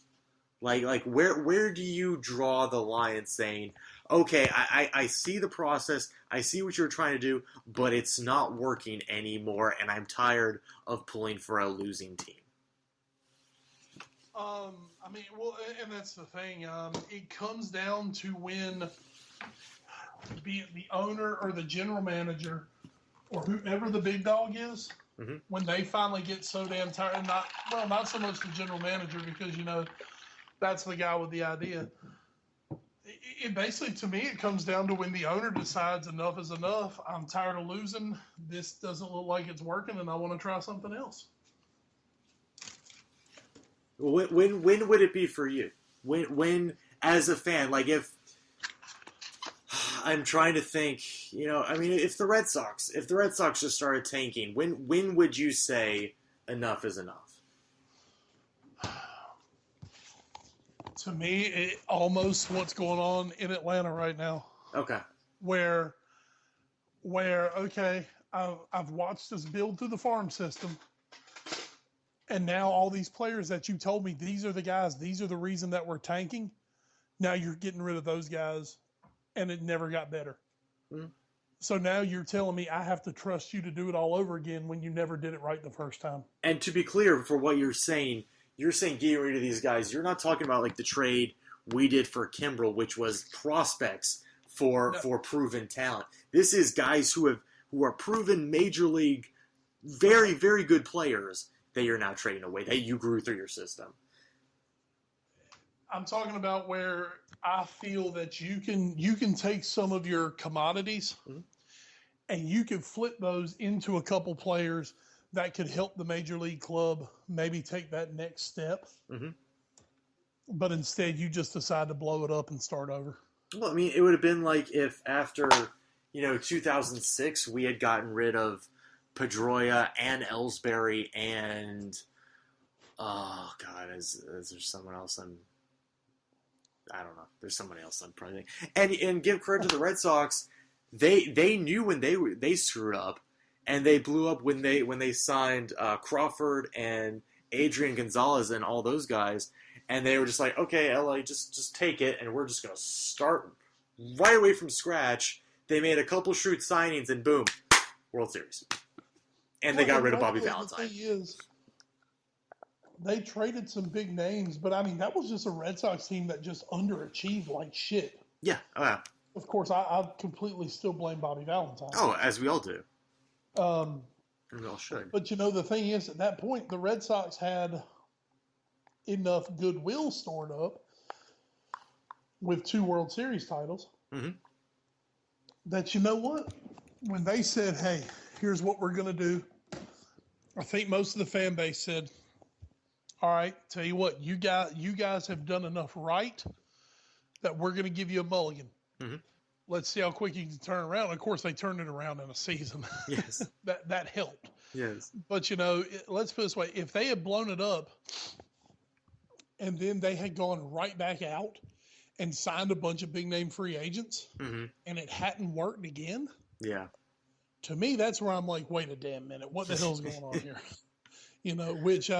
Like where do you draw the line saying, okay, I see the process, I see what you're trying to do, but it's not working anymore, and I'm tired of pulling for a losing team? And that's the thing. It comes down to when, be it the owner or the general manager or whoever the big dog is, mm-hmm. when they finally get so damn tired, and not so much the general manager because, that's the guy with the idea. It basically, to me, it comes down to when the owner decides enough is enough. I'm tired of losing. This doesn't look like it's working, and I want to try something else. When would it be for you? When as a fan, like if I'm trying to think, if the Red Sox just started tanking, when would you say enough is enough? To me, it almost what's going on in Atlanta right now. Okay. Where okay, I've watched us build through the farm system, and now all these players that you told me, these are the guys, these are the reason that we're tanking, now you're getting rid of those guys, and it never got better. Mm-hmm. So now you're telling me I have to trust you to do it all over again when you never did it right the first time. And to be clear, for what you're saying getting rid of these guys. You're not talking about like the trade we did for Kimbrel, which was prospects for proven talent. This is guys who are proven major league, very, very good players that you're now trading away, that you grew through your system. I'm talking about where I feel that you can take some of your commodities, mm-hmm. and you can flip those into a couple players that could help the major league club maybe take that next step. Mm-hmm. But instead, you just decide to blow it up and start over. Well, it would have been like if after, 2006, we had gotten rid of Pedroia and Ellsbury and, oh, God, is there someone else I don't know. There's somebody else I'm probably thinking. And give credit to the Red Sox. They knew when they screwed up, and they blew up when they signed Crawford and Adrian Gonzalez and all those guys, and they were just like, okay, LA, just take it, and we're just gonna start right away from scratch. They made a couple shrewd signings, and boom, World Series. And they got rid of Bobby Valentine. The thing is, they traded some big names, but I mean, that was just a Red Sox team that just underachieved like shit. Yeah. Of course, I completely still blame Bobby Valentine. Oh, as we all do. And we all should. But the thing is, at that point, the Red Sox had enough goodwill stored up with 2 World Series titles that, you know what? When they said, hey, here's what we're going to do, I think most of the fan base said, all right, tell you what, you guys have done enough right that we're going to give you a mulligan. Mm-hmm. Let's see how quick you can turn around. Of course, they turned it around in a season. Yes. that helped. Yes. But, let's put it this way. If they had blown it up and then they had gone right back out and signed a bunch of big-name free agents and it hadn't worked again, to me, that's where I'm like, wait a damn minute. What the hell's going on here? Which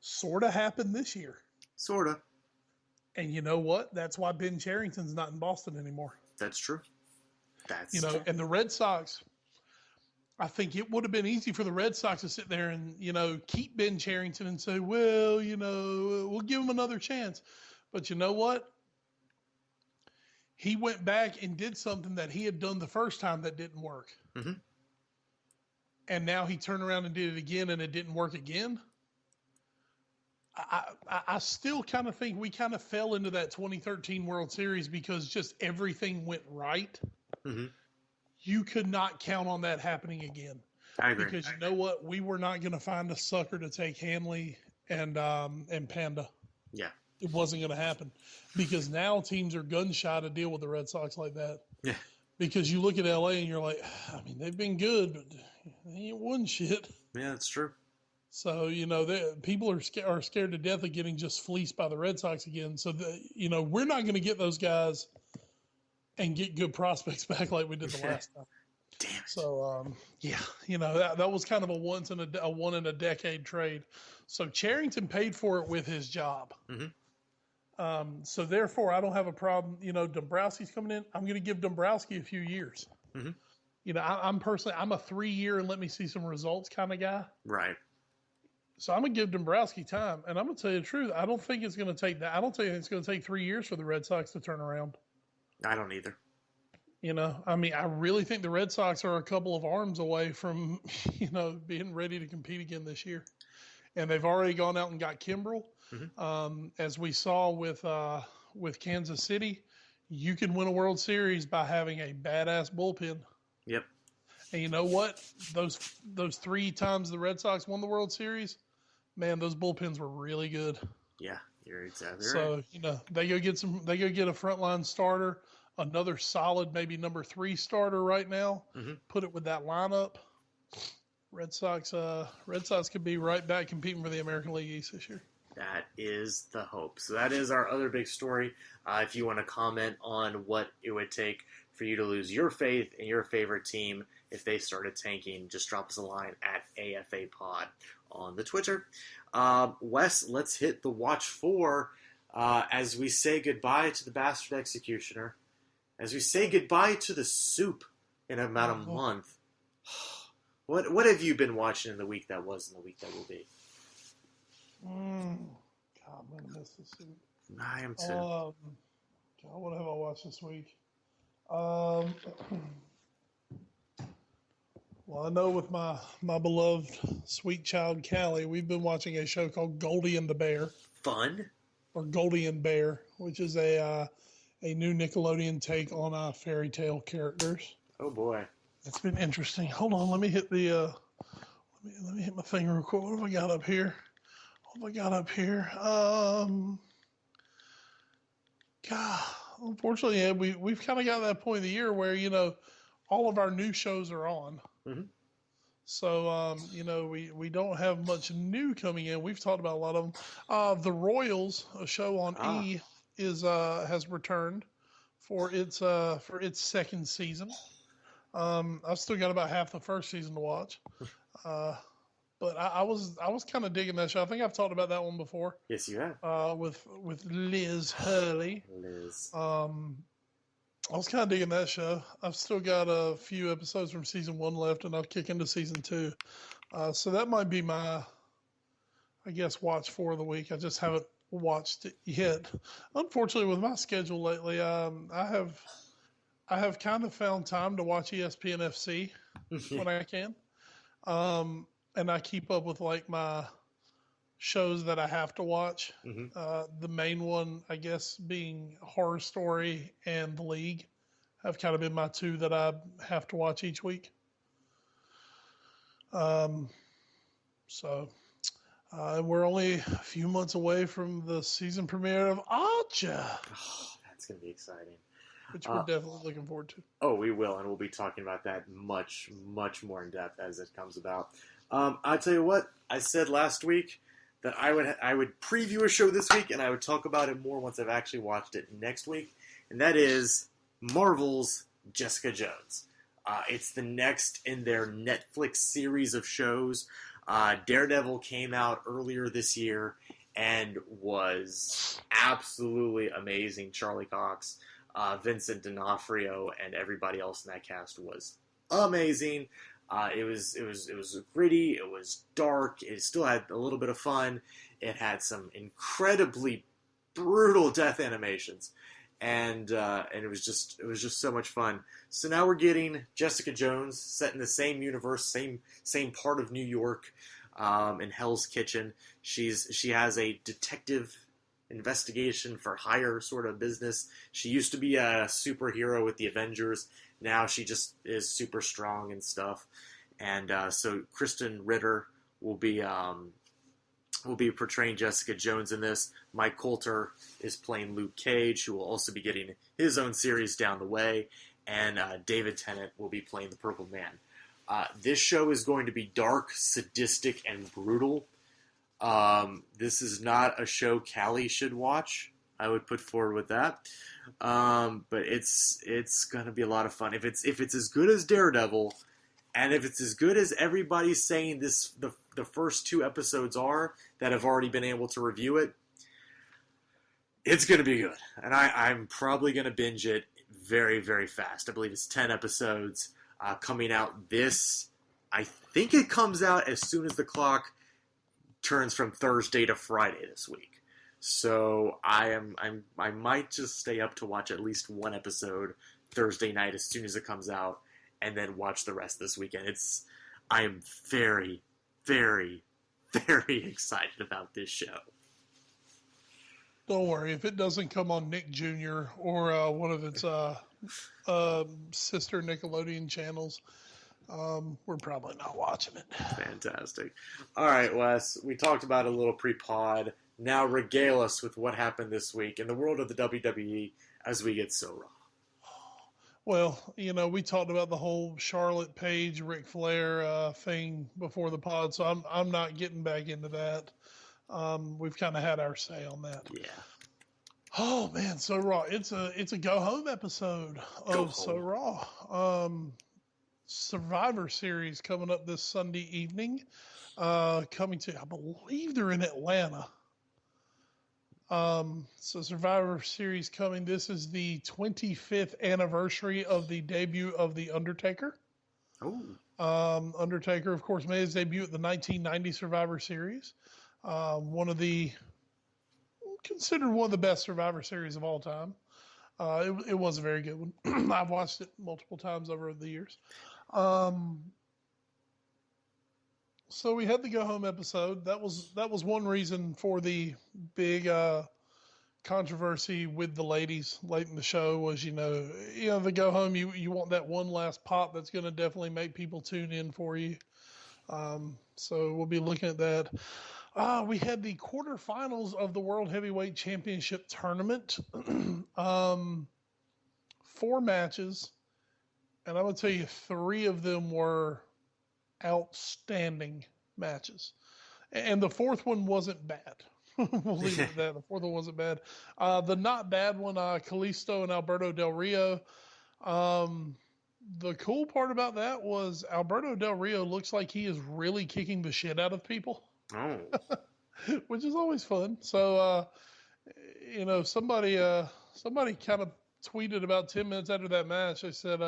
sort of happened this year. Sort of. And you know what? That's why Ben Cherington's not in Boston anymore. That's true. And the Red Sox, I think it would have been easy for the Red Sox to sit there and, keep Ben Cherington and say, well, we'll give him another chance. But you know what? He went back and did something that he had done the first time that didn't work. Mm-hmm. And now he turned around and did it again and it didn't work again. I still kind of think we kind of fell into that 2013 World Series because just everything went right. Mm-hmm. You could not count on that happening again. I agree. Because you know what? We were not going to find a sucker to take Hanley and Panda. Yeah. It wasn't going to happen because now teams are gun shy to deal with the Red Sox like that. Yeah. Because you look at LA and you're like, I mean, they've been good, but they ain't won shit. Yeah, that's true. So, people are scared to death of getting just fleeced by the Red Sox again. So, we're not going to get those guys and get good prospects back like we did the last time. Damn it. So, that was kind of a one in a decade trade. So Cherington paid for it with his job. Mm-hmm. So therefore, I don't have a problem. Dombrowski's coming in. I'm going to give Dombrowski a few years. Mm-hmm. I'm a 3-year and let me see some results kind of guy. Right. So I'm going to give Dombrowski time, and I'm going to tell you the truth. I don't think it's going to take that. I don't think it's going to take 3 years for the Red Sox to turn around. I don't either. I really think the Red Sox are a couple of arms away from, being ready to compete again this year. And they've already gone out and got Kimbrel. Mm-hmm. As we saw with Kansas City, you can win a World Series by having a badass bullpen. Yep. And you know what? Those 3 times the Red Sox won the World Series, man, those bullpens were really good. Yeah, you're exactly right. So, they go get a frontline starter, another solid, maybe number 3 starter right now. Mm-hmm. Put it with that lineup. Red Sox could be right back competing for the American League East this year. That is the hope. So that is our other big story. If you want to comment on what it would take for you to lose your faith in your favorite team if they started tanking, just drop us a line at AFAPod on the Twitter. Wes, let's hit the watch 4 as we say goodbye to the Bastard Executioner, as we say goodbye to the soup in about a month. What have you been watching in the week that was and the week that will be? God, I'm going to miss this soup. I am too. God, what have I watched this week? Well, I know with my beloved sweet child Callie, we've been watching a show called Goldie and the Bear. Fun. Or Goldie and Bear, which is a new Nickelodeon take on fairy tale characters. Oh boy, it's been interesting. Hold on, let me hit the let me hit my thing real quick. What have I got up here? God, unfortunately, yeah, we've kind of got that point of the year where all of our new shows are on. Mm-hmm. So, we don't have much new coming in. We've talked about a lot of them. The Royals, a show on E, is has returned for its second season. I've still got about half the first season to watch, but I was kind of digging that show. I think I've talked about that one before. Yes, you have. With Liz Hurley. Liz. I was kind of digging that show. I've still got a few episodes from season 1 left, and I'll kick into season 2. So that might be my, I guess, watch for the week. I just haven't watched it yet. Unfortunately, with my schedule lately, I have kind of found time to watch ESPN FC when I can, and I keep up with like my shows that I have to watch. The main one, I guess, being Horror Story and The League have kind of been my two that I have to watch each week. So we're only a few months away from the season premiere of Archer. Oh, that's going to be exciting. Which we're definitely looking forward to. Oh, we will, and we'll be talking about that much, much more in depth as it comes about. I'll tell you what, I said last week that I would preview a show this week, and I would talk about it more once I've actually watched it next week, and that is Marvel's Jessica Jones. It's the next in their Netflix series of shows. Daredevil came out earlier this year and was absolutely amazing. Charlie Cox, Vincent D'Onofrio, and everybody else in that cast was amazing. It was gritty. It was dark. It still had a little bit of fun. It had some incredibly brutal death animations, and it was just so much fun. So now we're getting Jessica Jones set in the same universe, same part of New York, in Hell's Kitchen. She has a detective investigation for hire sort of business. She used to be a superhero with the Avengers. Now she just is super strong and stuff. And so Kristen Ritter will be portraying Jessica Jones in this. Mike Coulter is playing Luke Cage, who will also be getting his own series down the way. And David Tennant will be playing the Purple Man. This show is going to be dark, sadistic, and brutal. This is not a show Callie should watch. I would put forward with that. But it's gonna be a lot of fun. If it's as good as Daredevil, and if it's as good as everybody's saying the first 2 episodes are that have already been able to review it, it's gonna be good. And I'm probably gonna binge it very, very fast. I believe it's 10 episodes coming out I think it comes out as soon as the clock turns from Thursday to Friday this week. So I might just stay up to watch at least 1 episode Thursday night as soon as it comes out, and then watch the rest this weekend. I am very, very, very excited about this show. Don't worry, if it doesn't come on Nick Jr. or one of its sister Nickelodeon channels, we're probably not watching it. Fantastic. All right, Wes, we talked about it a little pre-pod. Now regale us with what happened this week in the world of the WWE as we get so raw. Well, we talked about the whole Charlotte Paige, Ric Flair thing before the pod, so I'm not getting back into that. We've kind of had our say on that. Yeah. Oh man, So Raw. It's a go home episode of So Raw. Survivor Series coming up this Sunday evening. Coming to, I believe they're in Atlanta. So Survivor Series coming. This is the 25th anniversary of the debut of The Undertaker. Oh. Undertaker, of course, made his debut at the 1990 Survivor Series. Considered one of the best Survivor Series of all time. It was a very good one. I've watched it multiple times over the years. So we had the go home episode. That was one reason for the big controversy with the ladies late in the show was the go home, you want that one last pop that's going to definitely make people tune in for you. So we'll be looking at that. We had the quarterfinals of the World Heavyweight Championship tournament. 4 matches, and I would tell you 3 of them were outstanding matches. And the 4th one wasn't bad. We'll leave it at that. The fourth one wasn't bad. The not bad one, Kalisto and Alberto Del Rio. The cool part about that was Alberto Del Rio looks like he is really kicking the shit out of people. Oh. Which is always fun. So, somebody kind of tweeted about 10 minutes after that match. They said,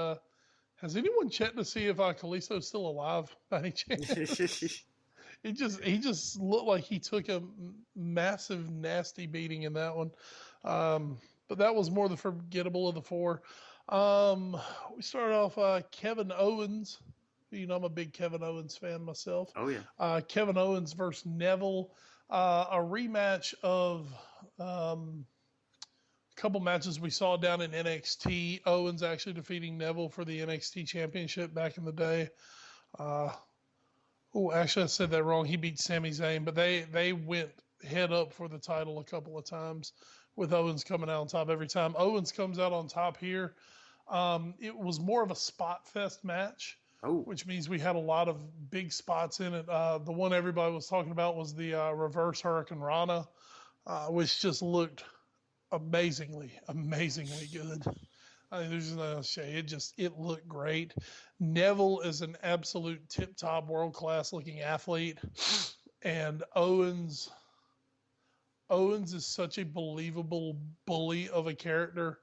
has anyone checked to see if Kalisto's still alive by any chance? He just looked like he took a massive, nasty beating in that one. But that was more the forgettable of the four. We started off Kevin Owens. I'm a big Kevin Owens fan myself. Oh, yeah. Kevin Owens versus Neville. A rematch of a couple matches we saw down in NXT. Owens actually defeating Neville for the NXT championship back in the day. Actually, I said that wrong. He beat Sami Zayn, but they went head up for the title a couple of times with Owens coming out on top every time. Owens comes out on top here. It was more of a spot fest match. Oh. Which means we had a lot of big spots in it. The one everybody was talking about was the reverse Hurricane Rana, which just looked amazingly good. I mean, there's no shade. It looked great. Neville is an absolute tip-top, world-class looking athlete, and Owens is such a believable bully of a character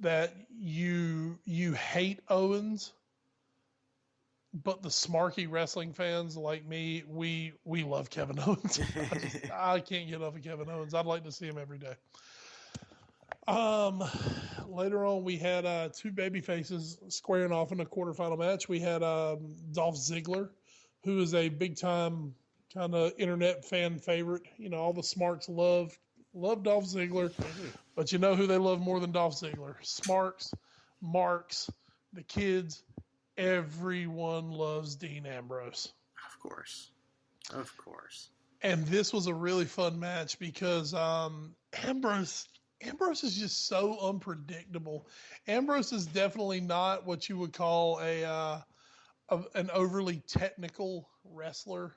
that you hate Owens. But the smarky wrestling fans like me, we love Kevin Owens. I can't get enough of Kevin Owens. I'd like to see him every day. Later on, we had two baby faces squaring off in a quarterfinal match. We had Dolph Ziggler, who is a big-time kind of internet fan favorite. All the smarks love Dolph Ziggler. But you know who they love more than Dolph Ziggler? Smarks, Marks, the kids. Everyone loves Dean Ambrose. Of course. And this was a really fun match because Ambrose is just so unpredictable. Ambrose is definitely not what you would call an overly technical wrestler.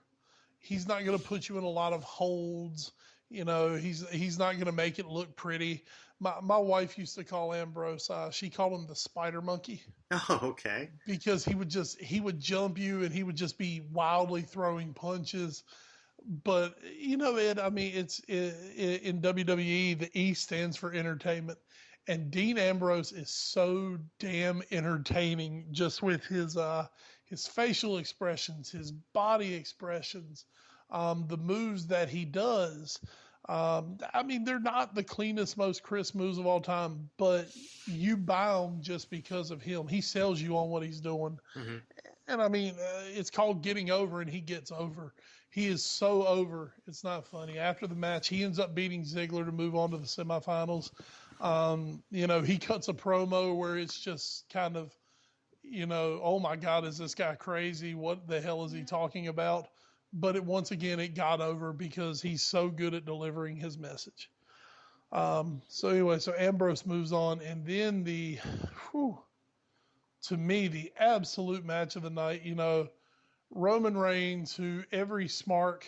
He's not going to put you in a lot of holds. He's not going to make it look pretty. My wife used to call Ambrose, she called him the spider monkey. Oh, okay. Because he would jump you and he would just be wildly throwing punches. But, Ed, I mean, it's in WWE, the E stands for entertainment. And Dean Ambrose is so damn entertaining just with his facial expressions, his body expressions, the moves that he does. I mean, they're not the cleanest, most crisp moves of all time, but you buy them just because of him. He sells you on what he's doing. Mm-hmm. And I mean, it's called getting over, and he gets over. He is so over. It's not funny. After the match, he ends up beating Ziggler to move on to the semifinals. He cuts a promo where it's just kind of, oh my God, is this guy crazy? What the hell is he talking about? But once again, it got over because he's so good at delivering his message. So Ambrose moves on. And then to me, the absolute match of the night, Roman Reigns, who every smark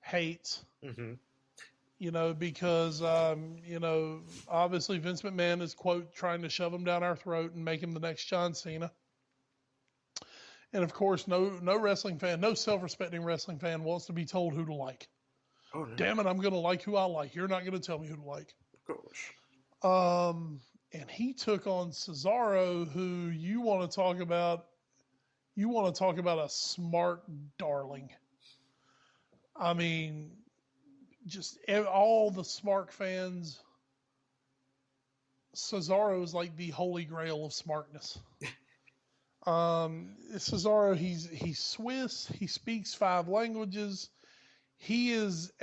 hates, mm-hmm. Because, obviously Vince McMahon is, quote, trying to shove him down our throat and make him the next John Cena. And of course, no wrestling fan, no self-respecting wrestling fan wants to be told who to like. Oh, no. Damn it, I'm going to like who I like. You're not going to tell me who to like. Of course. And he took on Cesaro, who you want to talk about a smart darling. I mean, just all the smart fans. Cesaro is like the holy grail of smartness. Cesaro, he's Swiss. He speaks 5 languages. He's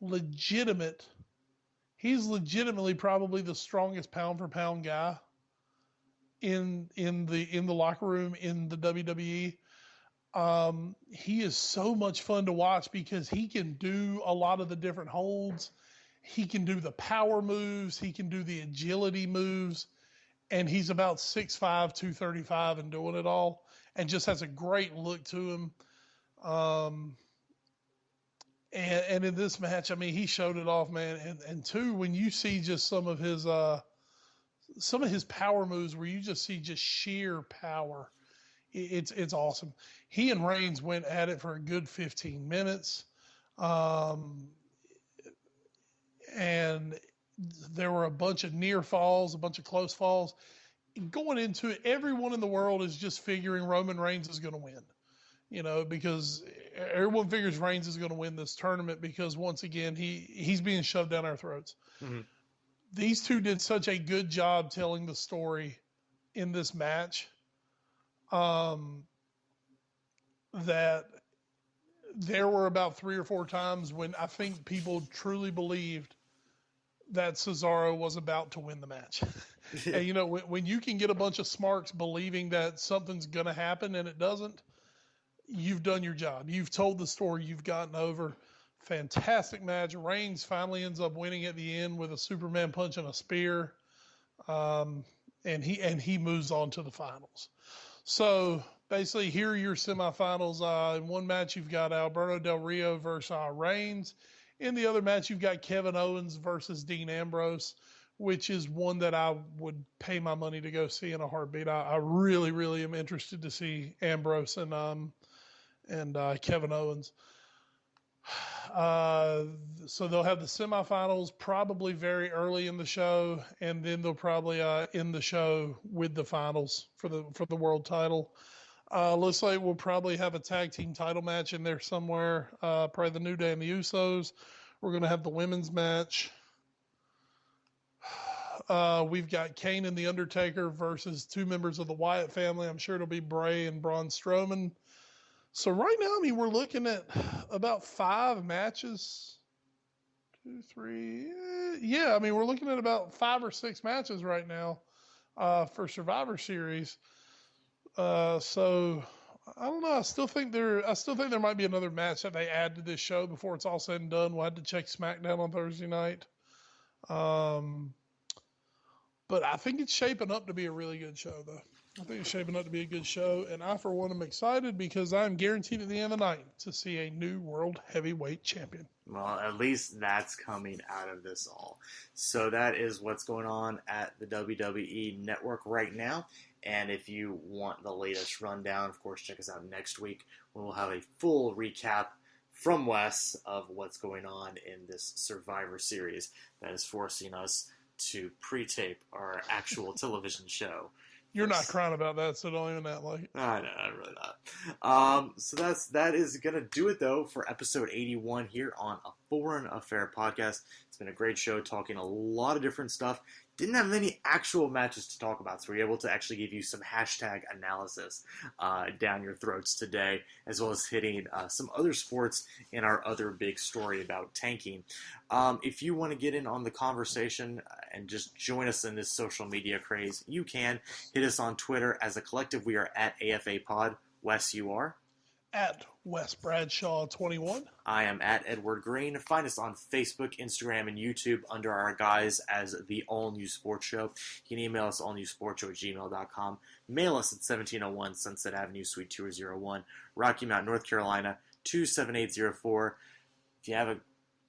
legitimately probably the strongest pound for pound guy in the locker room in the WWE. He is so much fun to watch because he can do a lot of the different holds. He can do the power moves. He can do the agility moves. And he's about 6'5", 235 and doing it all, and just has a great look to him. And in this match, I mean, he showed it off, man. And two, when you see just some of his power moves, where you just see just sheer power, it's awesome. He and Reigns went at it for a good 15 minutes, and there were a bunch of near falls, a bunch of close falls. Going into it, everyone in the world is just figuring Roman Reigns is going to win. Because everyone figures Reigns is going to win this tournament because, once again, he's being shoved down our throats. Mm-hmm. These two did such a good job telling the story in this match that there were about 3 or 4 times when I think people truly believed that Cesaro was about to win the match. And, when you can get a bunch of smarks believing that something's going to happen and it doesn't, you've done your job. You've told the story. You've gotten over. Fantastic match. Reigns finally ends up winning at the end with a Superman punch and a spear. And he moves on to the finals. So basically, here are your semifinals. In one match, you've got Alberto Del Rio versus Reigns. In the other match, you've got Kevin Owens versus Dean Ambrose, which is one that I would pay my money to go see in a heartbeat. I really, really am interested to see Ambrose and Kevin Owens. So they'll have the semifinals probably very early in the show, and then they'll probably end the show with the finals for the world title. Looks like we'll probably have a tag team title match in there somewhere. Probably the New Day and the Usos. We're going to have the women's match. We've got Kane and The Undertaker versus 2 members of the Wyatt family. I'm sure it'll be Bray and Braun Strowman. So right now, I mean, we're looking at about 5 matches. 2, 3. Yeah, I mean, we're looking at about 5 or 6 matches right now for Survivor Series. So I don't know. I still think there might be another match that they add to this show before it's all said and done. We'll have to check SmackDown on Thursday night. But I think it's shaping up to be a really good show, though. I think it's shaping up to be a good show, and I, for one, am excited because I'm guaranteed at the end of the night to see a new World Heavyweight Champion. Well, at least that's coming out of this all. So that is what's going on at the WWE Network right now. And if you want the latest rundown, of course, check us out next week when we'll have a full recap from Wes of what's going on in this Survivor Series that is forcing us to pre-tape our actual television show. You're not crying about that, so don't even act like it. No, I'm really not. So that is going to do it, though, for episode 81 here on A Foreign Affair Podcast. It's been a great show, talking a lot of different stuff. Didn't have many actual matches to talk about, so we were able to actually give you some hashtag analysis down your throats today, as well as hitting some other sports in our other big story about tanking. If you want to get in on the conversation and just join us in this social media craze, you can. Hit us on Twitter as a collective. We are at AFA Pod. Wes, you are? At Wes Bradshaw 21. I am at Edward Green. Find us on Facebook, Instagram, and YouTube under our guise as The All New Sports Show. You can email us allnewsportshow@gmail.com. Mail us at 1701 Sunset Avenue, Suite 201, Rocky Mount, North Carolina, 27804. If you have a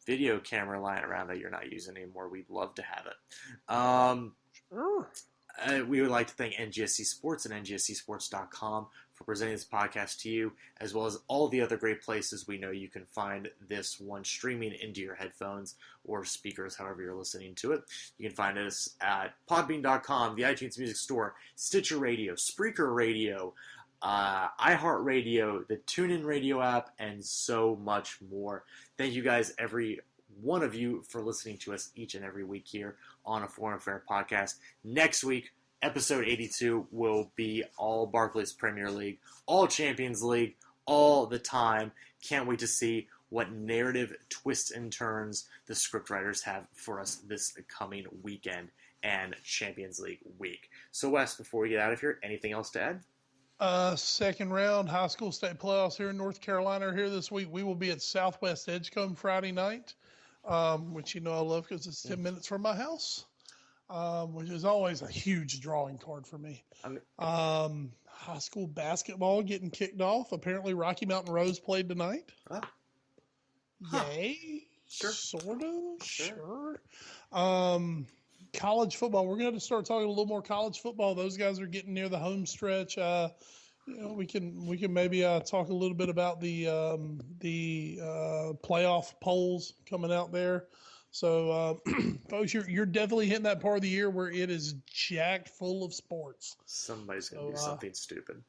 video camera lying around that you're not using anymore, we'd love to have it. Sure. We would like to thank NGSC Sports and NGSCSports.com for presenting this podcast to you, as well as all the other great places we know you can find this one streaming into your headphones or speakers, however you're listening to it. You can find us at podbean.com, the iTunes Music Store, Stitcher Radio, Spreaker Radio, iHeartRadio, the TuneIn Radio app, and so much more. Thank you guys, every one of you, for listening to us each and every week here on A Foreign Affair Podcast. Next week, episode 82 will be all Barclays Premier League, all Champions League, all the time. Can't wait to see what narrative twists and turns the scriptwriters have for us this coming weekend and Champions League week. So, Wes, before we get out of here, anything else to add? Second round high school state playoffs here in North Carolina are here this week. We will be at Southwest Edgecombe Friday night, which you know I love because it's 10 minutes from my house, which is always a huge drawing card for me. High school basketball getting kicked off. Apparently Rocky Mountain Rose played tonight. Oh. Yay. Sure. Sort of. Sure. College football. We're going to have to start talking a little more college football. Those guys are getting near the home stretch. We can maybe talk a little bit about the playoff polls coming out there. So, folks, you're definitely hitting that part of the year where it is jacked full of sports. Somebody's going to do something stupid.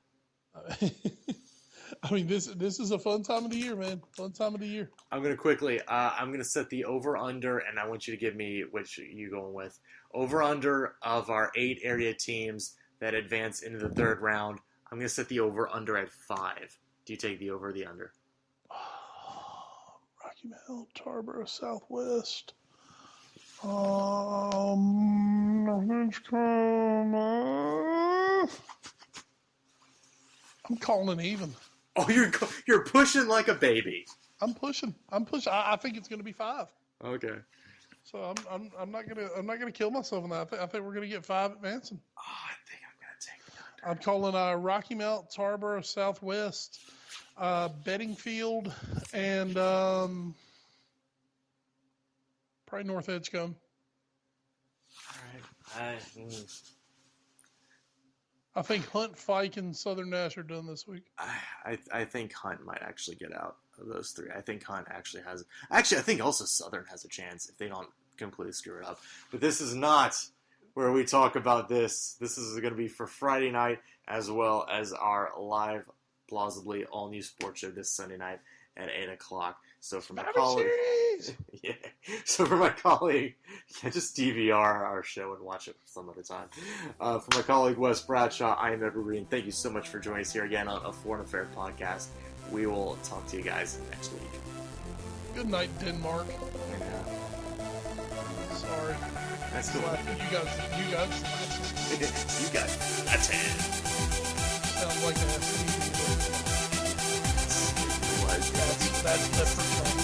I mean, this is a fun time of the year, man. Fun time of the year. I'm going to quickly, I'm going to set the over-under, and I want you to give me which you going with. Over-under of our 8 area teams that advance into the third round. I'm going to set the over-under at 5. Do you take the over or the under? Rocky Mount, Tarboro, Southwest. I'm calling it even. Oh, you're pushing like a baby. I'm pushing. I think it's going to be 5. Okay. So I'm not gonna kill myself on that. I think we're gonna get 5 advancing. Oh, I think I'm gonna take the under. I'm calling Rocky Mount, Tarboro, Southwest, Beddingfield, and probably North Edgecombe. All right. I think Hunt, Fike, and Southern Nash are done this week. I think Hunt might actually get out of those 3. I think Hunt actually has. Actually, I think also Southern has a chance if they don't completely screw it up. But this is not where we talk about this. This is going to be for Friday night as well as our live, plausibly all new sports show this Sunday night at 8 o'clock. So for my colleague, yeah. So for my colleague, just DVR our show and watch it some other time. For my colleague Wes Bradshaw, I am Edward Green. Thank you so much for joining us here again on a Foreign Affair podcast. We will talk to you guys next week. Good night, Denmark. Sorry. That's cool. You guys. That's it. Sounds like a That's for Trump.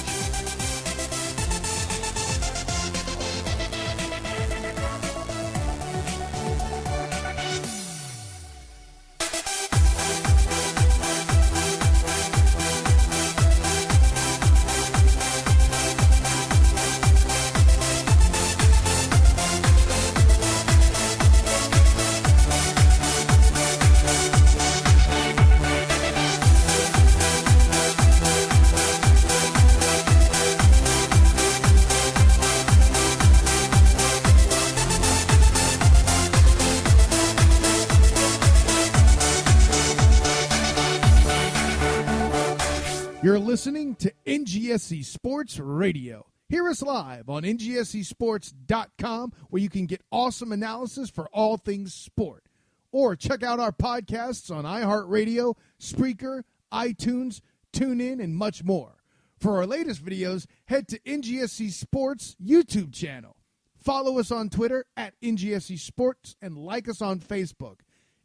You're listening to NGSC Sports Radio. Hear us live on NGSCSports.com, where you can get awesome analysis for all things sport. Or check out our podcasts on iHeartRadio, Spreaker, iTunes, TuneIn, and much more. For our latest videos, head to NGSC Sports YouTube channel. Follow us on Twitter at NGSC Sports and like us on Facebook.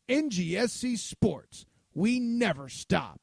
NGSC Sports. We never stop.